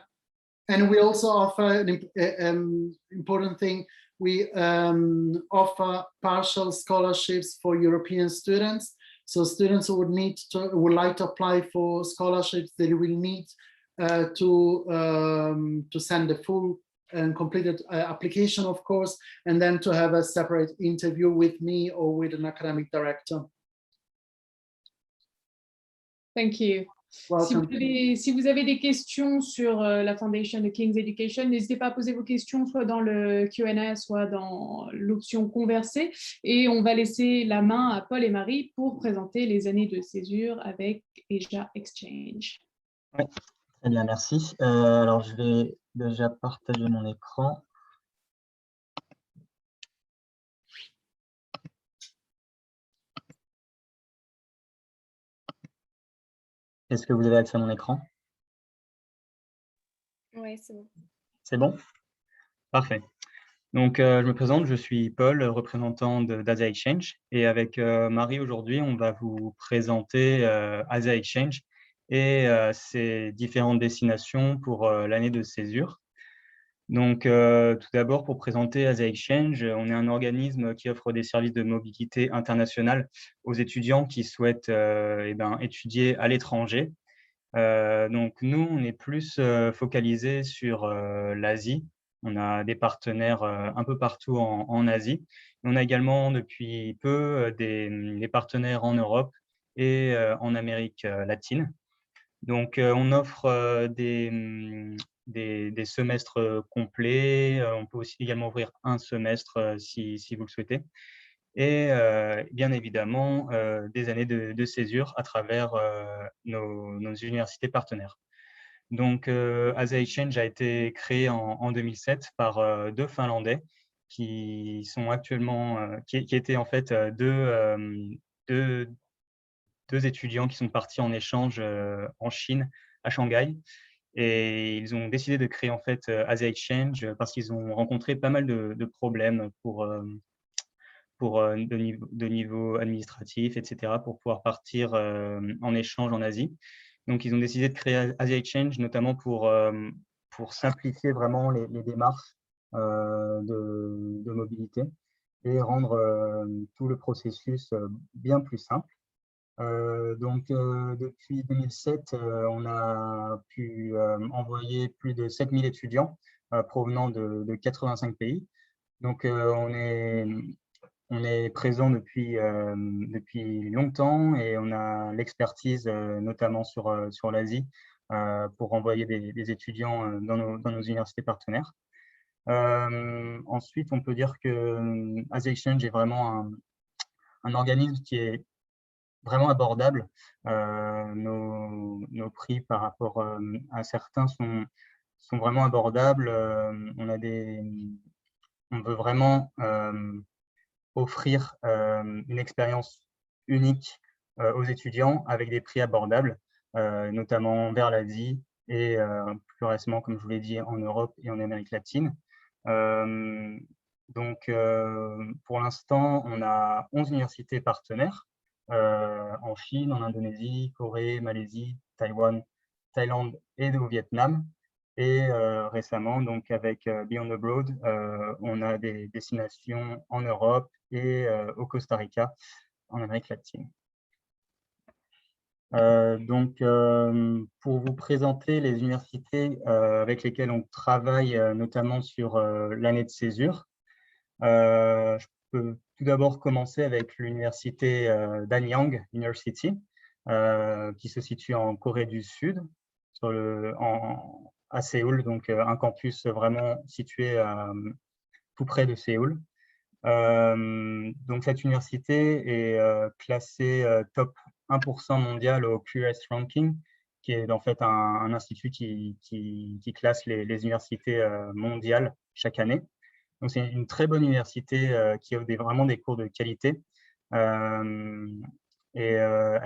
And we also offer an important thing. We offer partial scholarships for European students. So students who would like to apply for scholarships, they will need to send the full and completed application, of course, and then to have a separate interview with me or with an academic director. Thank you. Si vous avez des questions sur la Foundation de King's Education, n'hésitez pas à poser vos questions soit dans le Q&A, soit dans l'option converser. Et on va laisser la main à Paul et Marie pour présenter les années de césure avec Asia Exchange. Oui, très bien, merci. Alors, je vais déjà partager mon écran. Est-ce que vous avez accès à mon écran? Oui, c'est bon. C'est bon? Parfait. Donc, je me présente, je suis Paul, représentant d'Asia Exchange. Et avec Marie, aujourd'hui, on va vous présenter Asia Exchange et ses différentes destinations pour l'année de césure. Donc, tout d'abord, pour présenter Asia Exchange, on est un organisme qui offre des services de mobilité internationale aux étudiants qui souhaitent étudier à l'étranger. Donc, nous, on est plus focalisé sur l'Asie. On a des partenaires un peu partout en Asie. On a également, depuis peu, des partenaires en Europe et en Amérique latine. Donc, on offre des semestres complets. On peut aussi également ouvrir un semestre si vous le souhaitez. Et bien évidemment, des années de césure à travers nos universités partenaires. Donc, Asia Exchange a été créé en 2007 par 2 Finlandais qui sont actuellement, qui étaient en fait deux étudiants qui sont partis en échange en Chine, à Shanghai, Et ils ont décidé de créer en fait Asia Exchange parce qu'ils ont rencontré pas mal de problèmes de niveau administratif, etc., pour pouvoir partir en échange en Asie. Donc, ils ont décidé de créer Asia Exchange, notamment pour simplifier vraiment les démarches de mobilité et rendre tout le processus bien plus simple. Depuis 2007, on a pu envoyer plus de 7000 étudiants provenant de 85 pays. Donc, on est présent depuis longtemps et on a l'expertise notamment sur l'Asie pour envoyer des étudiants dans nos universités partenaires. Ensuite, on peut dire que Asia Exchange est vraiment un organisme qui est vraiment abordable. Nos prix par rapport à certains sont vraiment abordables. On veut vraiment offrir une expérience unique aux étudiants avec des prix abordables, notamment vers l'Asie et plus récemment, comme je vous l'ai dit, en Europe et en Amérique latine. Pour l'instant, on a 11 universités partenaires en Chine, en Indonésie, Corée, Malaisie, Taïwan, Thaïlande et au Vietnam. Et récemment, donc avec Beyond Abroad, on a des destinations en Europe et au Costa Rica, en Amérique latine. Pour vous présenter les universités avec lesquelles on travaille, notamment sur l'année de césure, je peux tout d'abord commencer avec l'université d'Anyang University, qui se situe en Corée du Sud, à Séoul, donc un campus vraiment situé tout près de Séoul. Donc cette université est classée top 1% mondial au QS Ranking, qui est en fait un institut qui classe les universités mondiales chaque année. Donc c'est une très bonne université qui offre vraiment des cours de qualité. Elle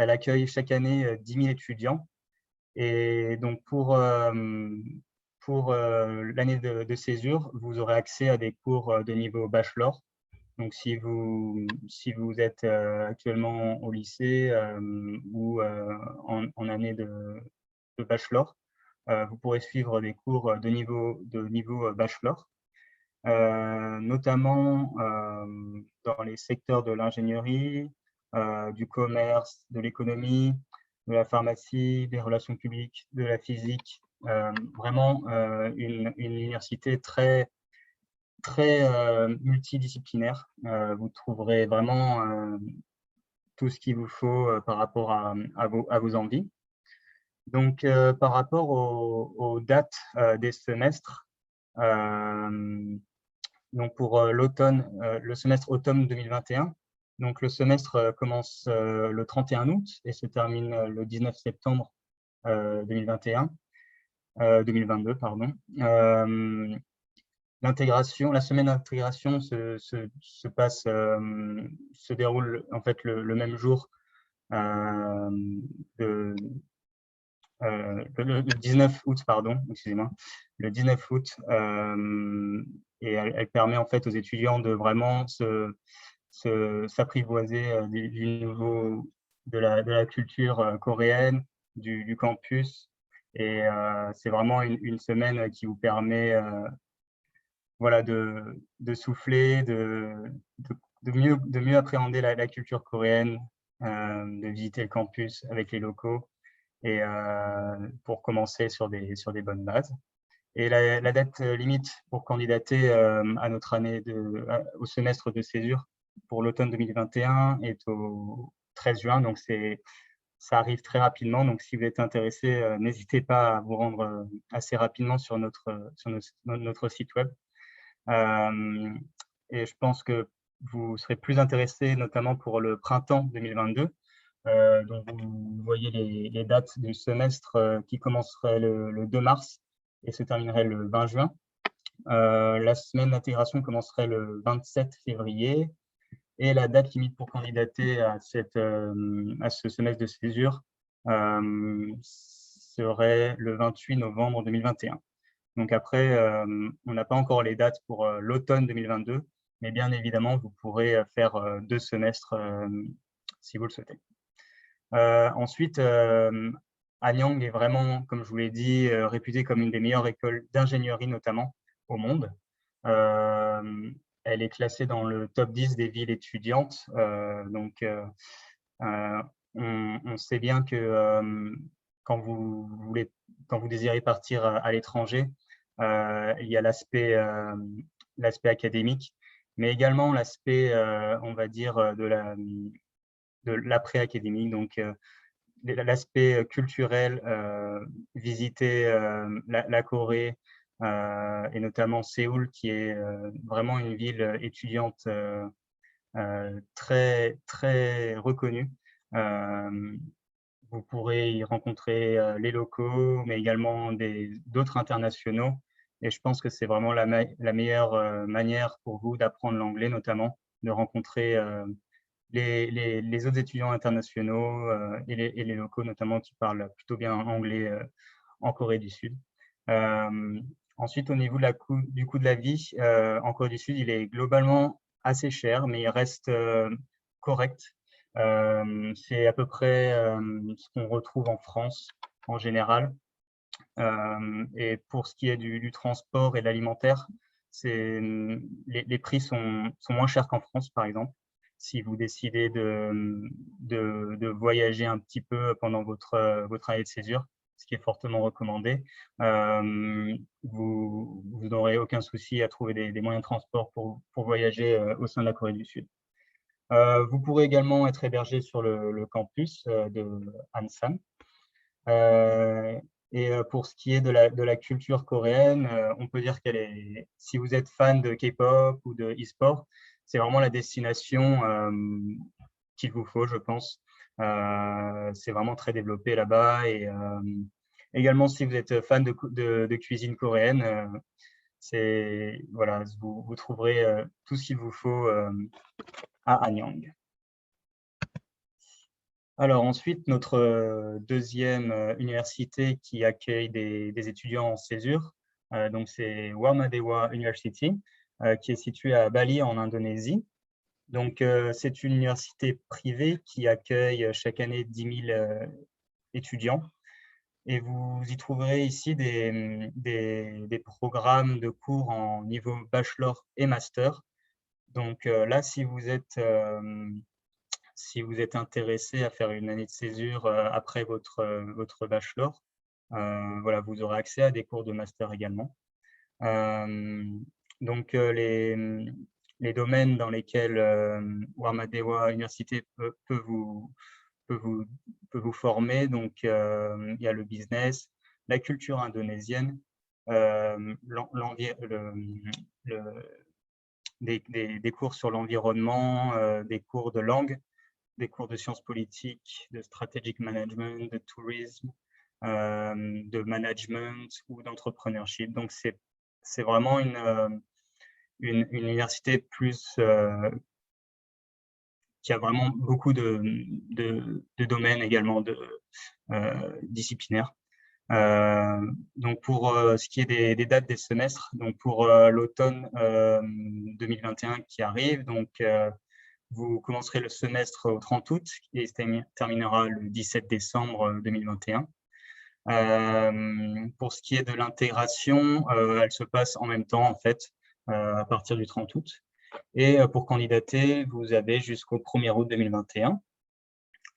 accueille chaque année 10 000 étudiants. Et donc pour l'année de césure, vous aurez accès à des cours de niveau bachelor. Donc si vous êtes actuellement au lycée ou en année de bachelor, vous pourrez suivre des cours de niveau bachelor. Notamment dans les secteurs de l'ingénierie, du commerce, de l'économie, de la pharmacie, des relations publiques, de la physique. Vraiment une université très multidisciplinaire. Vous trouverez vraiment tout ce qu'il vous faut par rapport à vos envies. Donc, par rapport aux dates des semestres, donc pour l'automne, le semestre automne 2021, donc le semestre commence le 31 août et se termine le 19 septembre 2022, pardon. La semaine d'intégration se déroule en fait le même jour, le 19 août, pardon, excusez-moi, le 19 août, et elle permet en fait aux étudiants de vraiment s'apprivoiser du niveau de la culture coréenne, du campus, et c'est vraiment une semaine qui vous permet voilà, de souffler, de mieux appréhender la culture coréenne, de visiter le campus avec les locaux et pour commencer sur des bonnes bases. Et la date limite pour candidater à notre année au semestre de césure pour l'automne 2021 est au 13 juin, donc ça arrive très rapidement. Donc si vous êtes intéressé, n'hésitez pas à vous rendre assez rapidement sur notre site web. Et je pense que vous serez plus intéressé notamment pour le printemps 2022. Donc vous voyez les dates du semestre qui commencerait le 2 mars et se terminerait le 20 juin. La semaine d'intégration commencerait le 27 février et la date limite pour candidater à ce semestre de césure, serait le 28 novembre 2021. Donc après, on n'a pas encore les dates pour l'automne 2022, mais bien évidemment, vous pourrez faire 2 semestres si vous le souhaitez. Ensuite, Anyang est vraiment, comme je vous l'ai dit, réputée comme une des meilleures écoles d'ingénierie, notamment au monde. Elle est classée dans le top 10 des villes étudiantes. Donc, on sait bien que quand vous désirez partir à l'étranger, il y a l'aspect académique, mais également l'aspect, on va dire, de l'après-académique, donc l'aspect culturel, visiter la Corée et notamment Séoul, qui est vraiment une ville étudiante très, très reconnue. Vous pourrez y rencontrer les locaux, mais également d'autres internationaux. Et je pense que c'est vraiment la meilleure manière pour vous d'apprendre l'anglais, notamment de rencontrer les autres étudiants internationaux et les locaux, notamment, qui parlent plutôt bien anglais en Corée du Sud. Ensuite, au niveau du coût de la vie, en Corée du Sud, il est globalement assez cher, mais il reste correct. C'est à peu près ce qu'on retrouve en France en général. Et pour ce qui est du transport et de l'alimentaire, les prix sont moins chers qu'en France, par exemple. Si vous décidez de voyager un petit peu pendant votre année de césure, ce qui est fortement recommandé, vous n'aurez aucun souci à trouver des moyens de transport pour voyager au sein de la Corée du Sud. Vous pourrez également être hébergé sur le campus de Ansan. Et pour ce qui est de la culture coréenne, on peut dire qu'elle est, si vous êtes fan de K-pop ou de e-sport, c'est vraiment la destination qu'il vous faut, je pense. C'est vraiment très développé là-bas. Et également, si vous êtes fan de cuisine coréenne, voilà, vous trouverez tout ce qu'il vous faut à Anyang. Alors ensuite, notre deuxième université qui accueille des étudiants en césure, donc c'est Warmadewa University, qui est située à Bali en Indonésie. Donc c'est une université privée qui accueille chaque année 10 000 étudiants. Et vous y trouverez ici des programmes de cours en niveau bachelor et master. Donc là, si vous êtes intéressé à faire une année de césure après votre bachelor, voilà, vous aurez accès à des cours de master également. Donc, les domaines dans lesquels Warmadewa Université peut vous former, donc il y a le business, la culture indonésienne, des cours sur l'environnement, des cours de langue, des cours de sciences politiques, de strategic management, de tourisme, de management ou d'entrepreneurship. Donc, c'est vraiment une université plus qui a vraiment beaucoup de domaines également disciplinaires. Donc, pour ce qui est des dates des semestres, donc pour l'automne 2021 qui arrive, donc vous commencerez le semestre au 30 août et terminera le 17 décembre 2021. Pour ce qui est de l'intégration, elle se passe en même temps, en fait, à partir du 30 août. Et pour candidater, vous avez jusqu'au 1er août 2021.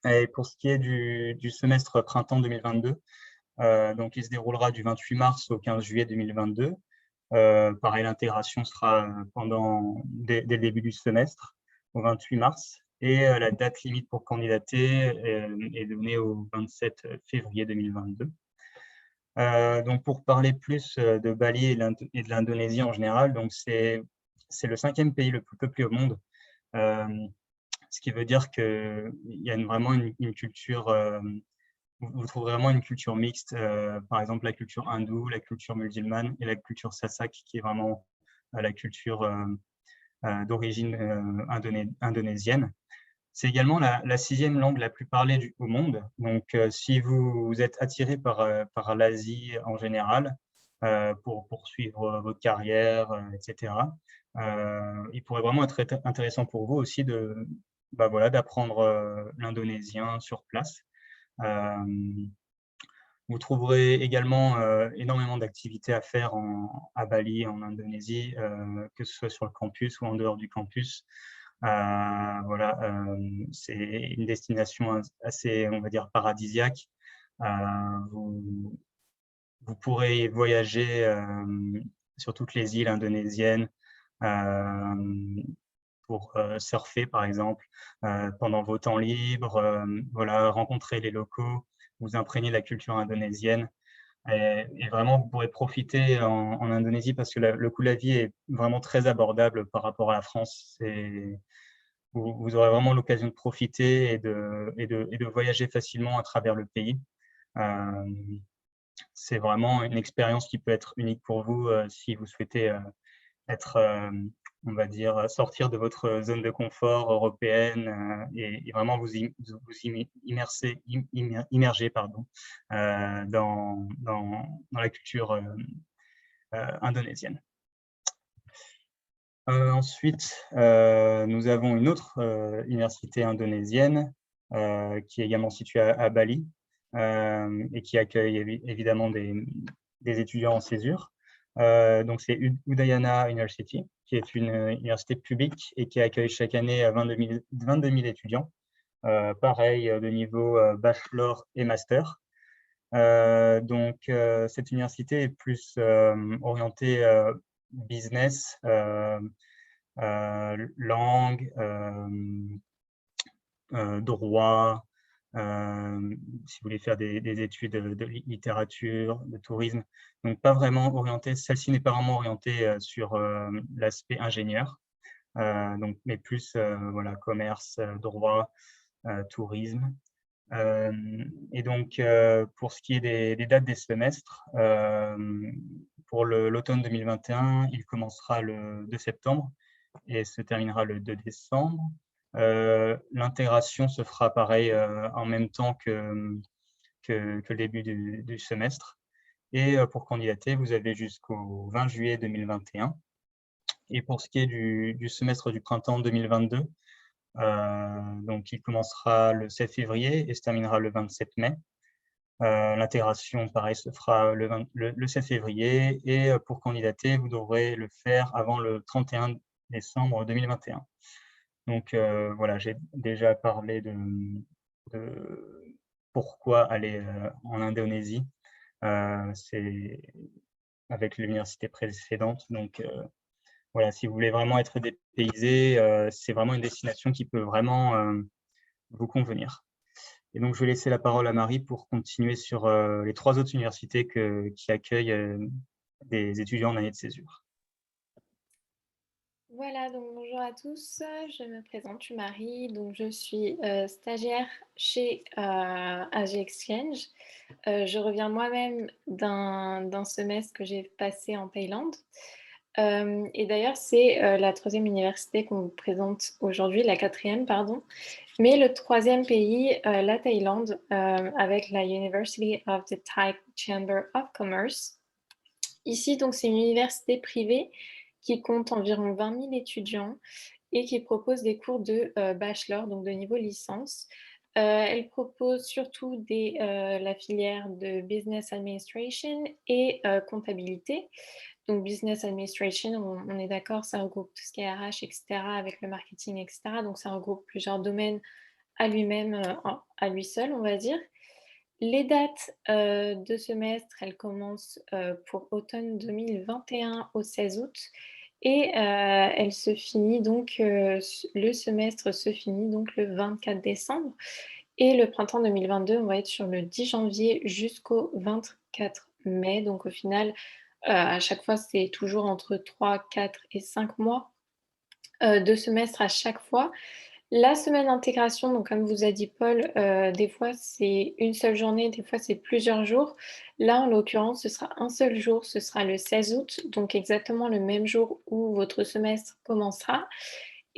Et pour ce qui est du semestre printemps 2022, donc il se déroulera du 28 mars au 15 juillet 2022. Pareil, l'intégration sera dès le début du semestre, au 28 mars. Et la date limite pour candidater est donnée au 27 février 2022. Donc, pour parler plus de Bali et de l'Indonésie en général, donc c'est le 5e pays le plus peuplé au monde, ce qui veut dire qu'il y a vraiment une culture, vous trouverez vraiment une culture mixte, par exemple la culture hindoue, la culture musulmane et la culture Sasak, qui est vraiment la culture d'origine indonésienne. C'est également la 6e langue la plus parlée au monde. Donc, si vous êtes attiré par l'Asie en général, pour poursuivre votre carrière, etc., il pourrait vraiment être intéressant pour vous aussi voilà, d'apprendre l'indonésien sur place. Vous trouverez également énormément d'activités à faire à Bali, en Indonésie, que ce soit sur le campus ou en dehors du campus. Voilà, c'est une destination assez, on va dire, paradisiaque. Vous pourrez voyager sur toutes les îles indonésiennes pour surfer, par exemple, pendant vos temps libres, voilà, rencontrer les locaux, vous imprégner de la culture indonésienne. Et vraiment, vous pourrez profiter en Indonésie parce que le coût de la vie est vraiment très abordable par rapport à la France. Vous aurez vraiment l'occasion de profiter et de voyager facilement à travers le pays. C'est vraiment une expérience qui peut être unique pour vous si vous souhaitez être, on va dire, sortir de votre zone de confort européenne et vraiment vous immerger dans la culture indonésienne. Ensuite, nous avons une autre université indonésienne qui est également située à Bali et qui accueille évidemment des étudiants en césure. Donc, c'est Udayana University, qui est une université publique et qui accueille chaque année 22 000 étudiants, pareil de niveau bachelor et master. Donc, cette université est plus orientée business, langue, droit, si vous voulez faire des études de littérature, de tourisme. Donc, pas vraiment orientée, celle-ci n'est pas vraiment orientée sur l'aspect ingénieur, donc, mais plus voilà, commerce, droit, tourisme. Et donc, pour ce qui est des dates des semestres, pour l'automne 2021, il commencera le 2 septembre et se terminera le 2 décembre. L'intégration se fera pareil en même temps que le début du semestre. Et pour candidater, vous avez jusqu'au 20 juillet 2021. Et pour ce qui est du semestre du printemps 2022, donc il commencera le 7 février et se terminera le 27 mai. L'intégration, pareil, se fera le 7 février et pour candidater, vous devrez le faire avant le 31 décembre 2021. Donc voilà, j'ai déjà parlé de pourquoi aller en Indonésie. C'est avec l'université précédente. Donc voilà, si vous voulez vraiment être dépaysé, c'est vraiment une destination qui peut vraiment vous convenir. Et donc, je vais laisser la parole à Marie pour continuer sur les 3 autres universités qui accueillent des étudiants en année de césure. Voilà, donc bonjour à tous, je me présente, je suis Marie, donc je suis stagiaire chez Asia Exchange. Je reviens moi-même d'un semestre que j'ai passé en Thaïlande. Et d'ailleurs, c'est la 3e université qu'on vous présente aujourd'hui, la 4e, pardon. Mais le 3e pays, la Thaïlande, avec la University of the Thai Chamber of Commerce. Ici, donc, c'est une université privée qui compte environ 20 000 étudiants et qui propose des cours de bachelor, donc de niveau licence. Elle propose surtout la filière de Business Administration et comptabilité. Donc, Business Administration, on est d'accord, ça regroupe tout ce qui est RH, etc., avec le marketing, etc. Donc, ça regroupe plusieurs domaines à lui-même, à lui seul, on va dire. Les dates de semestre, elles commencent pour automne 2021 au 16 août et elle se finit donc, le semestre se finit donc le 24 décembre et le printemps 2022, on va être sur le 10 janvier jusqu'au 24 mai. Donc au final, à chaque fois, c'est toujours entre 3, 4 et 5 mois de semestre à chaque fois. La semaine d'intégration, donc comme vous a dit Paul, des fois c'est une seule journée, des fois c'est plusieurs jours. Là, en l'occurrence, ce sera un seul jour, ce sera le 16 août, donc exactement le même jour où votre semestre commencera.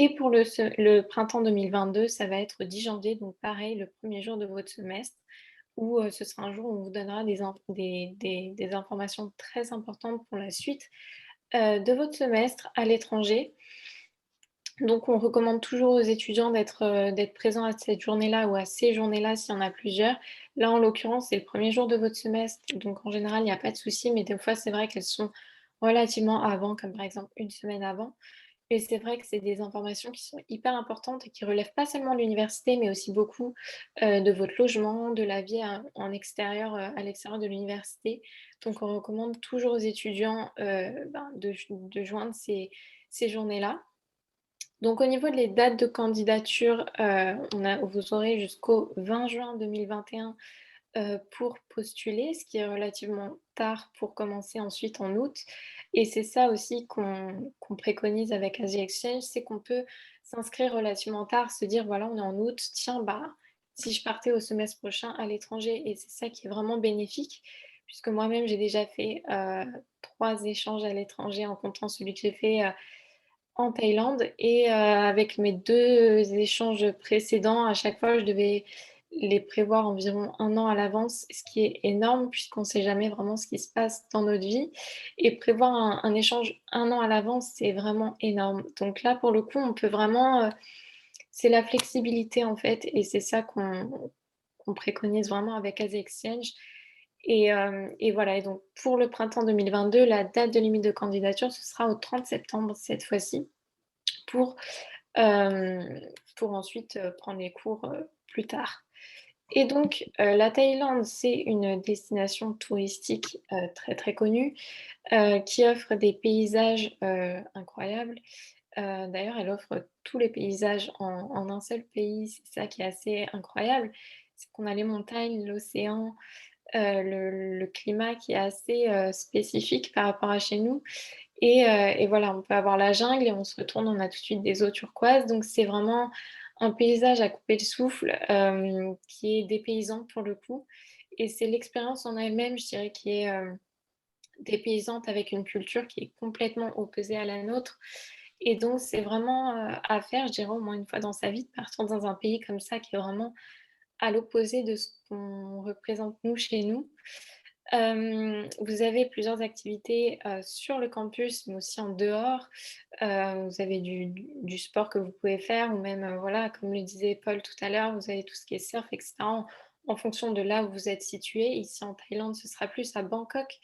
Et pour le printemps 2022, ça va être 10 janvier, donc pareil, le premier jour de votre semestre, où ce sera un jour où on vous donnera des informations très importantes pour la suite de votre semestre à l'étranger. Donc on recommande toujours aux étudiants d'être présents à cette journée-là ou à ces journées-là s'il y en a plusieurs. Là, en l'occurrence, c'est le premier jour de votre semestre, donc en général, il n'y a pas de souci, mais des fois, c'est vrai qu'elles sont relativement avant, comme par exemple une semaine avant. Et c'est vrai que c'est des informations qui sont hyper importantes et qui relèvent pas seulement de l'université, mais aussi beaucoup, de votre logement, de la vie en extérieur, à l'extérieur de l'université. Donc on recommande toujours aux étudiants, de joindre ces journées-là. Donc au niveau des dates de candidature, vous aurez jusqu'au 20 juin 2021 pour postuler, ce qui est relativement tard pour commencer ensuite en août. Et c'est ça aussi qu'on préconise avec Asia Exchange, c'est qu'on peut s'inscrire relativement tard, se dire voilà, on est en août, tiens, bah, si je partais au semestre prochain à l'étranger, et c'est ça qui est vraiment bénéfique, puisque moi-même j'ai déjà fait 3 échanges à l'étranger en comptant celui que j'ai fait en Thaïlande et avec mes 2 échanges précédents, à chaque fois, je devais les prévoir environ 1 an à l'avance, ce qui est énorme puisqu'on ne sait jamais vraiment ce qui se passe dans notre vie et prévoir un échange 1 an à l'avance, c'est vraiment énorme. Donc là, pour le coup, on peut vraiment, c'est la flexibilité, en fait et c'est ça qu'on préconise vraiment avec Asia Exchange et voilà et donc pour le printemps 2022, la date de limite de candidature, ce sera au 30 septembre cette fois-ci pour, pour ensuite, prendre les cours, plus tard. Et donc, la Thaïlande, c'est une destination touristique, très, très connue, qui offre des paysages, incroyables. D'ailleurs, elle offre tous les paysages en un seul pays, c'est ça qui est assez incroyable. C'est qu'on a les montagnes, l'océan, le climat qui est assez, spécifique par rapport à chez nous et voilà, on peut avoir la jungle et on se retourne, on a tout de suite des eaux turquoises. Donc c'est vraiment un paysage à couper le souffle, qui est dépaysant pour le coup et c'est l'expérience en elle-même, je dirais, qui est, dépaysante avec une culture qui est complètement opposée à la nôtre et donc c'est vraiment, à faire, je dirais, au moins une fois dans sa vie, de partir dans un pays comme ça qui est vraiment à l'opposé de ce qu'on représente nous, chez nous. Vous avez plusieurs activités, sur le campus, mais aussi en dehors. Vous avez du sport que vous pouvez faire ou même, voilà, comme le disait Paul tout à l'heure, vous avez tout ce qui est surf et cetera en fonction de là où vous êtes situé. Ici en Thaïlande, ce sera plus à Bangkok.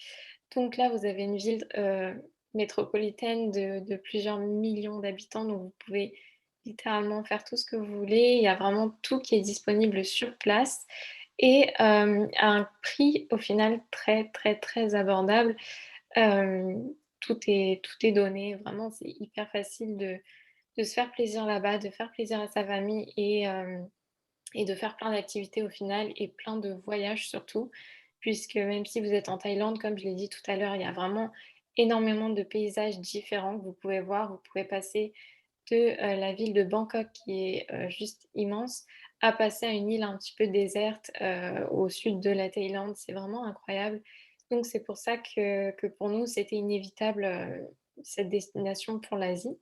Donc là, vous avez une ville, métropolitaine de plusieurs millions d'habitants, donc vous pouvez littéralement faire tout ce que vous voulez. Il y a vraiment tout qui est disponible sur place et à un prix au final très, très, très abordable. Tout est donné, vraiment, c'est hyper facile de se faire plaisir là-bas, de faire plaisir à sa famille et de faire plein d'activités au final et plein de voyages surtout. Puisque même si vous êtes en Thaïlande, comme je l'ai dit tout à l'heure, il y a vraiment énormément de paysages différents que vous pouvez voir. Vous pouvez passer de, la ville de Bangkok qui est, juste immense, à passer à une île un petit peu déserte, au sud de la Thaïlande. C'est vraiment incroyable. Donc c'est pour ça que pour nous, c'était inévitable, cette destination pour l'Asie.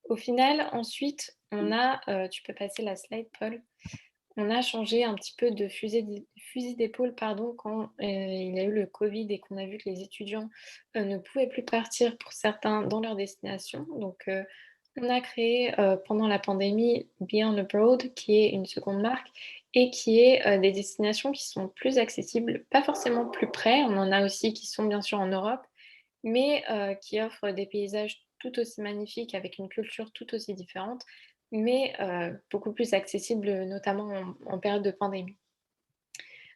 Au final, ensuite, on a, tu peux passer la slide, Paul. On a changé un petit peu de fusil d'épaule pardon, quand, il y a eu le covid et qu'on a vu que les étudiants, ne pouvaient plus partir pour certains dans leur destination. Donc, on a créé, pendant la pandémie Beyond Abroad qui est une seconde marque et qui est, des destinations qui sont plus accessibles, pas forcément plus près. On en a aussi qui sont bien sûr en Europe, mais qui offrent des paysages tout aussi magnifiques avec une culture tout aussi différente, mais beaucoup plus accessible, notamment en période de pandémie.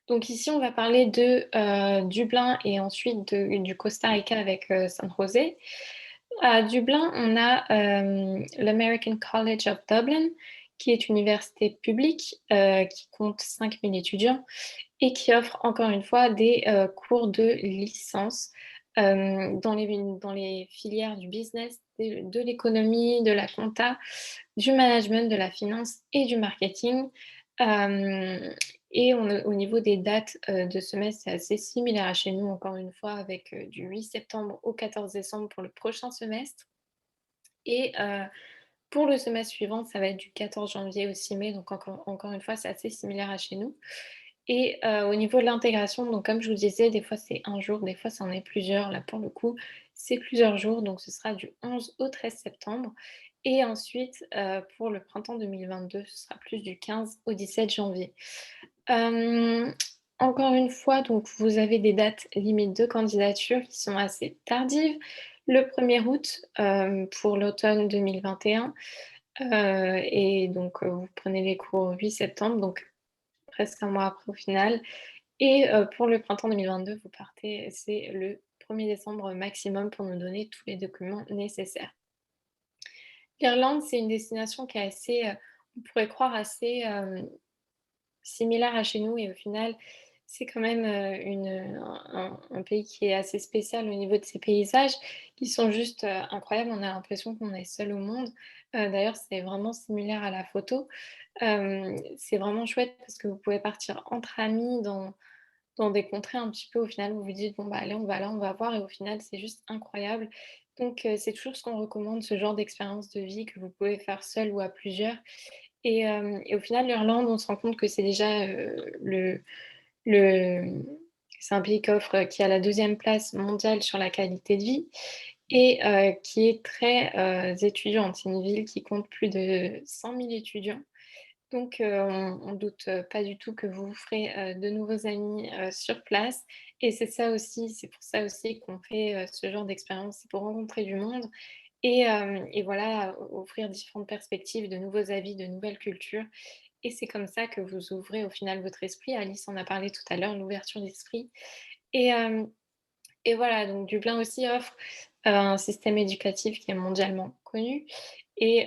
Donc ici, on va parler de Dublin et ensuite du Costa Rica avec San José. À Dublin, on a l'American College of Dublin, qui est une université publique qui compte 5000 étudiants et qui offre encore une fois des cours de licence dans les filières du business, de l'économie, de la compta, du management, de la finance et du marketing. Et au niveau des dates de semestre, c'est assez similaire à chez nous, encore une fois, avec du 8 septembre au 14 décembre pour le prochain semestre. Et Pour le semestre suivant, ça va être du 14 janvier au 6 mai, donc encore une fois, c'est assez similaire à chez nous. Et au niveau de l'intégration, donc comme je vous disais, des fois c'est un jour, des fois c'en est plusieurs. Là, pour le coup, c'est plusieurs jours, donc ce sera du 11 au 13 septembre. Et ensuite, pour le printemps 2022, ce sera plus du 15 au 17 janvier. Hem, Encore une fois, donc vous avez des dates limites de candidature qui sont assez tardives. Le 1er août, pour l'automne 2021, et donc vous prenez les cours le 8 septembre, donc presque un mois après au final. Et pour le printemps 2022, vous partez, c'est le 1er décembre maximum pour nous donner tous les documents nécessaires. L'Irlande, c'est une destination qui est assez, on pourrait croire assez, similaire à chez nous, et au final, c'est quand même, un pays qui est assez spécial au niveau de ses paysages, qui sont juste, incroyables. On a l'impression qu'on est seul au monde. D'ailleurs, c'est vraiment similaire à la photo. C'est vraiment chouette parce que vous pouvez partir entre amis dans des contrées un petit peu, au final, vous vous dites: «Bon, bah, allez, on va là, on va voir», et au final, c'est juste incroyable. Donc c'est toujours ce qu'on recommande, ce genre d'expérience de vie que vous pouvez faire seul ou à plusieurs. Et au final, l'Irlande, on se rend compte que c'est déjà, le c'est un pays qui a la 2e place mondiale sur la qualité de vie, et qui est très, étudiante. C'est une ville qui compte plus de 100 000 étudiants. Donc on doute, pas du tout que vous vous ferez, de nouveaux amis, sur place, et c'est pour ça aussi qu'on fait, ce genre d'expérience. C'est pour rencontrer du monde, et voilà, offrir différentes perspectives, de nouveaux avis, de nouvelles cultures, et c'est comme ça que vous ouvrez au final votre esprit. Alice en a parlé tout à l'heure, l'ouverture d'esprit. Et hem et voilà, donc Dublin aussi offre, un système éducatif qui est mondialement connu, et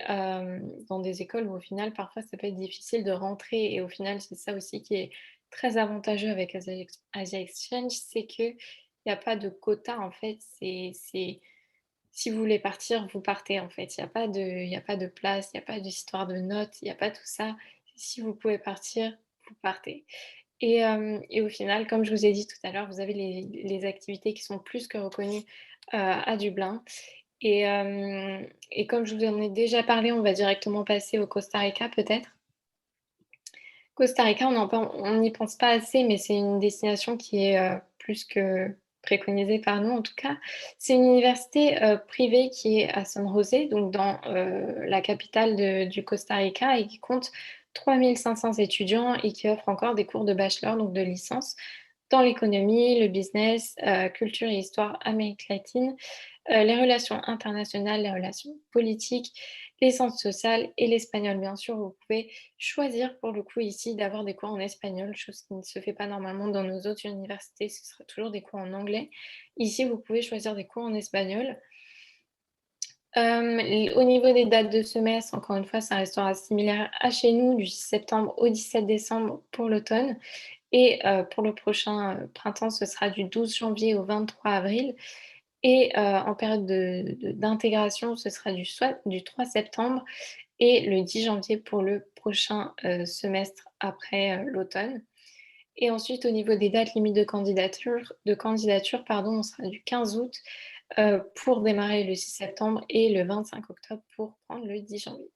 dans des écoles où au final, parfois, ça peut être difficile de rentrer, et au final, c'est ça aussi qui est très avantageux avec Asia Exchange, c'est qu'il y a pas de quota, en fait. C'est si vous voulez partir, vous partez, en fait. Il y a pas de place, il y a pas d'histoire de notes, il y a pas tout ça. Si vous pouvez partir, vous partez. Et au final, comme je vous ai dit tout à l'heure, vous avez les activités qui sont plus que reconnues, à Dublin. Et comme je vous en ai déjà parlé, on va directement passer au Costa Rica peut-être. Costa Rica, on n'y pense pas assez, mais c'est une destination qui est, plus que préconisée par nous en tout cas. C'est une université, privée qui est à San José, donc dans, la capitale du Costa Rica, et qui compte 3 500 étudiants, et qui offre encore des cours de bachelor, donc de licence, dans l'économie, le business, culture et histoire Amérique latine, les relations internationales, les relations politiques, les sciences sociales et l'espagnol. Bien sûr, vous pouvez choisir pour le coup ici d'avoir des cours en espagnol, chose qui ne se fait pas normalement dans nos autres universités, ce sera toujours des cours en anglais. Ici, vous pouvez choisir des cours en espagnol. Au niveau des dates de semestre, encore une fois, ça restera similaire à chez nous, du 6 septembre au 17 décembre pour l'automne, et pour le prochain, printemps, ce sera du 12 janvier au 23 avril. Et en période d'intégration, ce sera du 3 septembre et le 10 janvier pour le prochain, semestre après, l'automne. Et ensuite, au niveau des dates limites de candidature, pardon, on sera du 15 août, pour démarrer le 6 septembre, et le 25 octobre pour prendre le 10 janvier.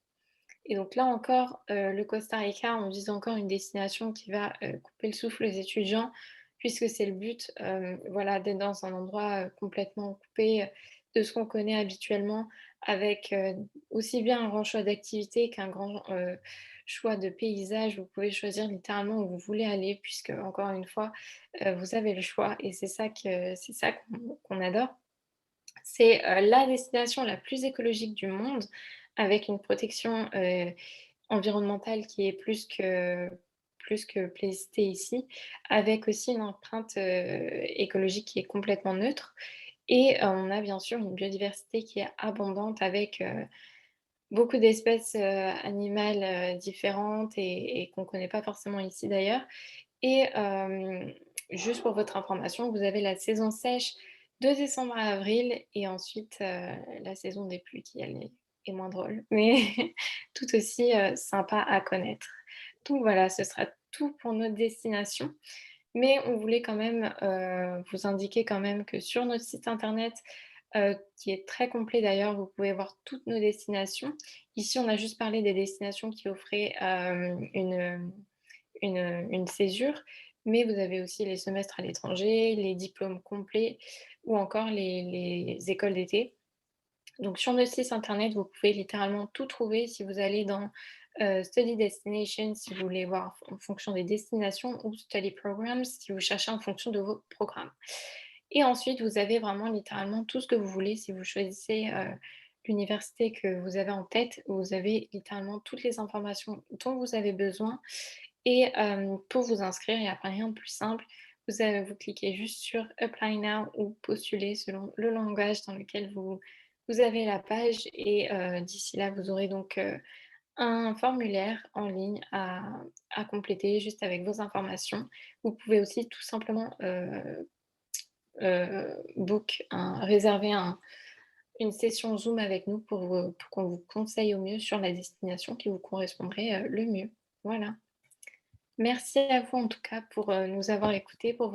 Et donc là encore, le Costa Rica, on vise encore une destination qui va, couper le souffle aux étudiants, puisque c'est le but, voilà, d'être dans un endroit, complètement coupé, de ce qu'on connaît habituellement, avec, aussi bien un grand choix d'activités qu'un grand, choix de paysages. Vous pouvez choisir littéralement où vous voulez aller, puisque encore une fois, vous avez le choix, et c'est ça qu'on adore. C'est, la destination la plus écologique du monde, avec une protection, environnementale qui est plus que plébiscitée ici, avec aussi une empreinte, écologique qui est complètement neutre, et on a bien sûr une biodiversité qui est abondante, avec, beaucoup d'espèces, animales, différentes, et qu'on ne connaît pas forcément ici d'ailleurs. Et juste pour votre information, vous avez la saison sèche de décembre à avril, et ensuite, la saison des pluies qui, elle, est moins drôle, mais tout aussi, sympa à connaître. Donc voilà, ce sera tout pour notre destination. Mais on voulait quand même, vous indiquer quand même que sur notre site internet, qui est très complet d'ailleurs. Vous pouvez voir toutes nos destinations. Ici, on a juste parlé des destinations qui offraient une césure, mais vous avez aussi les semestres à l'étranger, les diplômes complets ou encore les écoles d'été. Donc sur notre site internet, vous pouvez littéralement tout trouver. Si vous allez dans Study Destination, si vous voulez voir en fonction des destinations, ou Study Programs, si vous cherchez en fonction de vos programmes. Et ensuite, vous avez vraiment littéralement tout ce que vous voulez. Si vous choisissez l'université que vous avez en tête, vous avez littéralement toutes les informations dont vous avez besoin. Et pour vous inscrire, il n'y a pas rien de plus simple. Vous cliquez juste sur Apply Now ou Postuler selon le langage dans lequel vous avez la page. Et d'ici là, vous aurez donc un formulaire en ligne à compléter juste avec vos informations. Vous pouvez aussi tout simplement réserver une session Zoom avec nous pour qu'on vous conseille au mieux sur la destination qui vous correspondrait le mieux. Voilà. Merci à vous en tout cas pour nous avoir écoutés, pour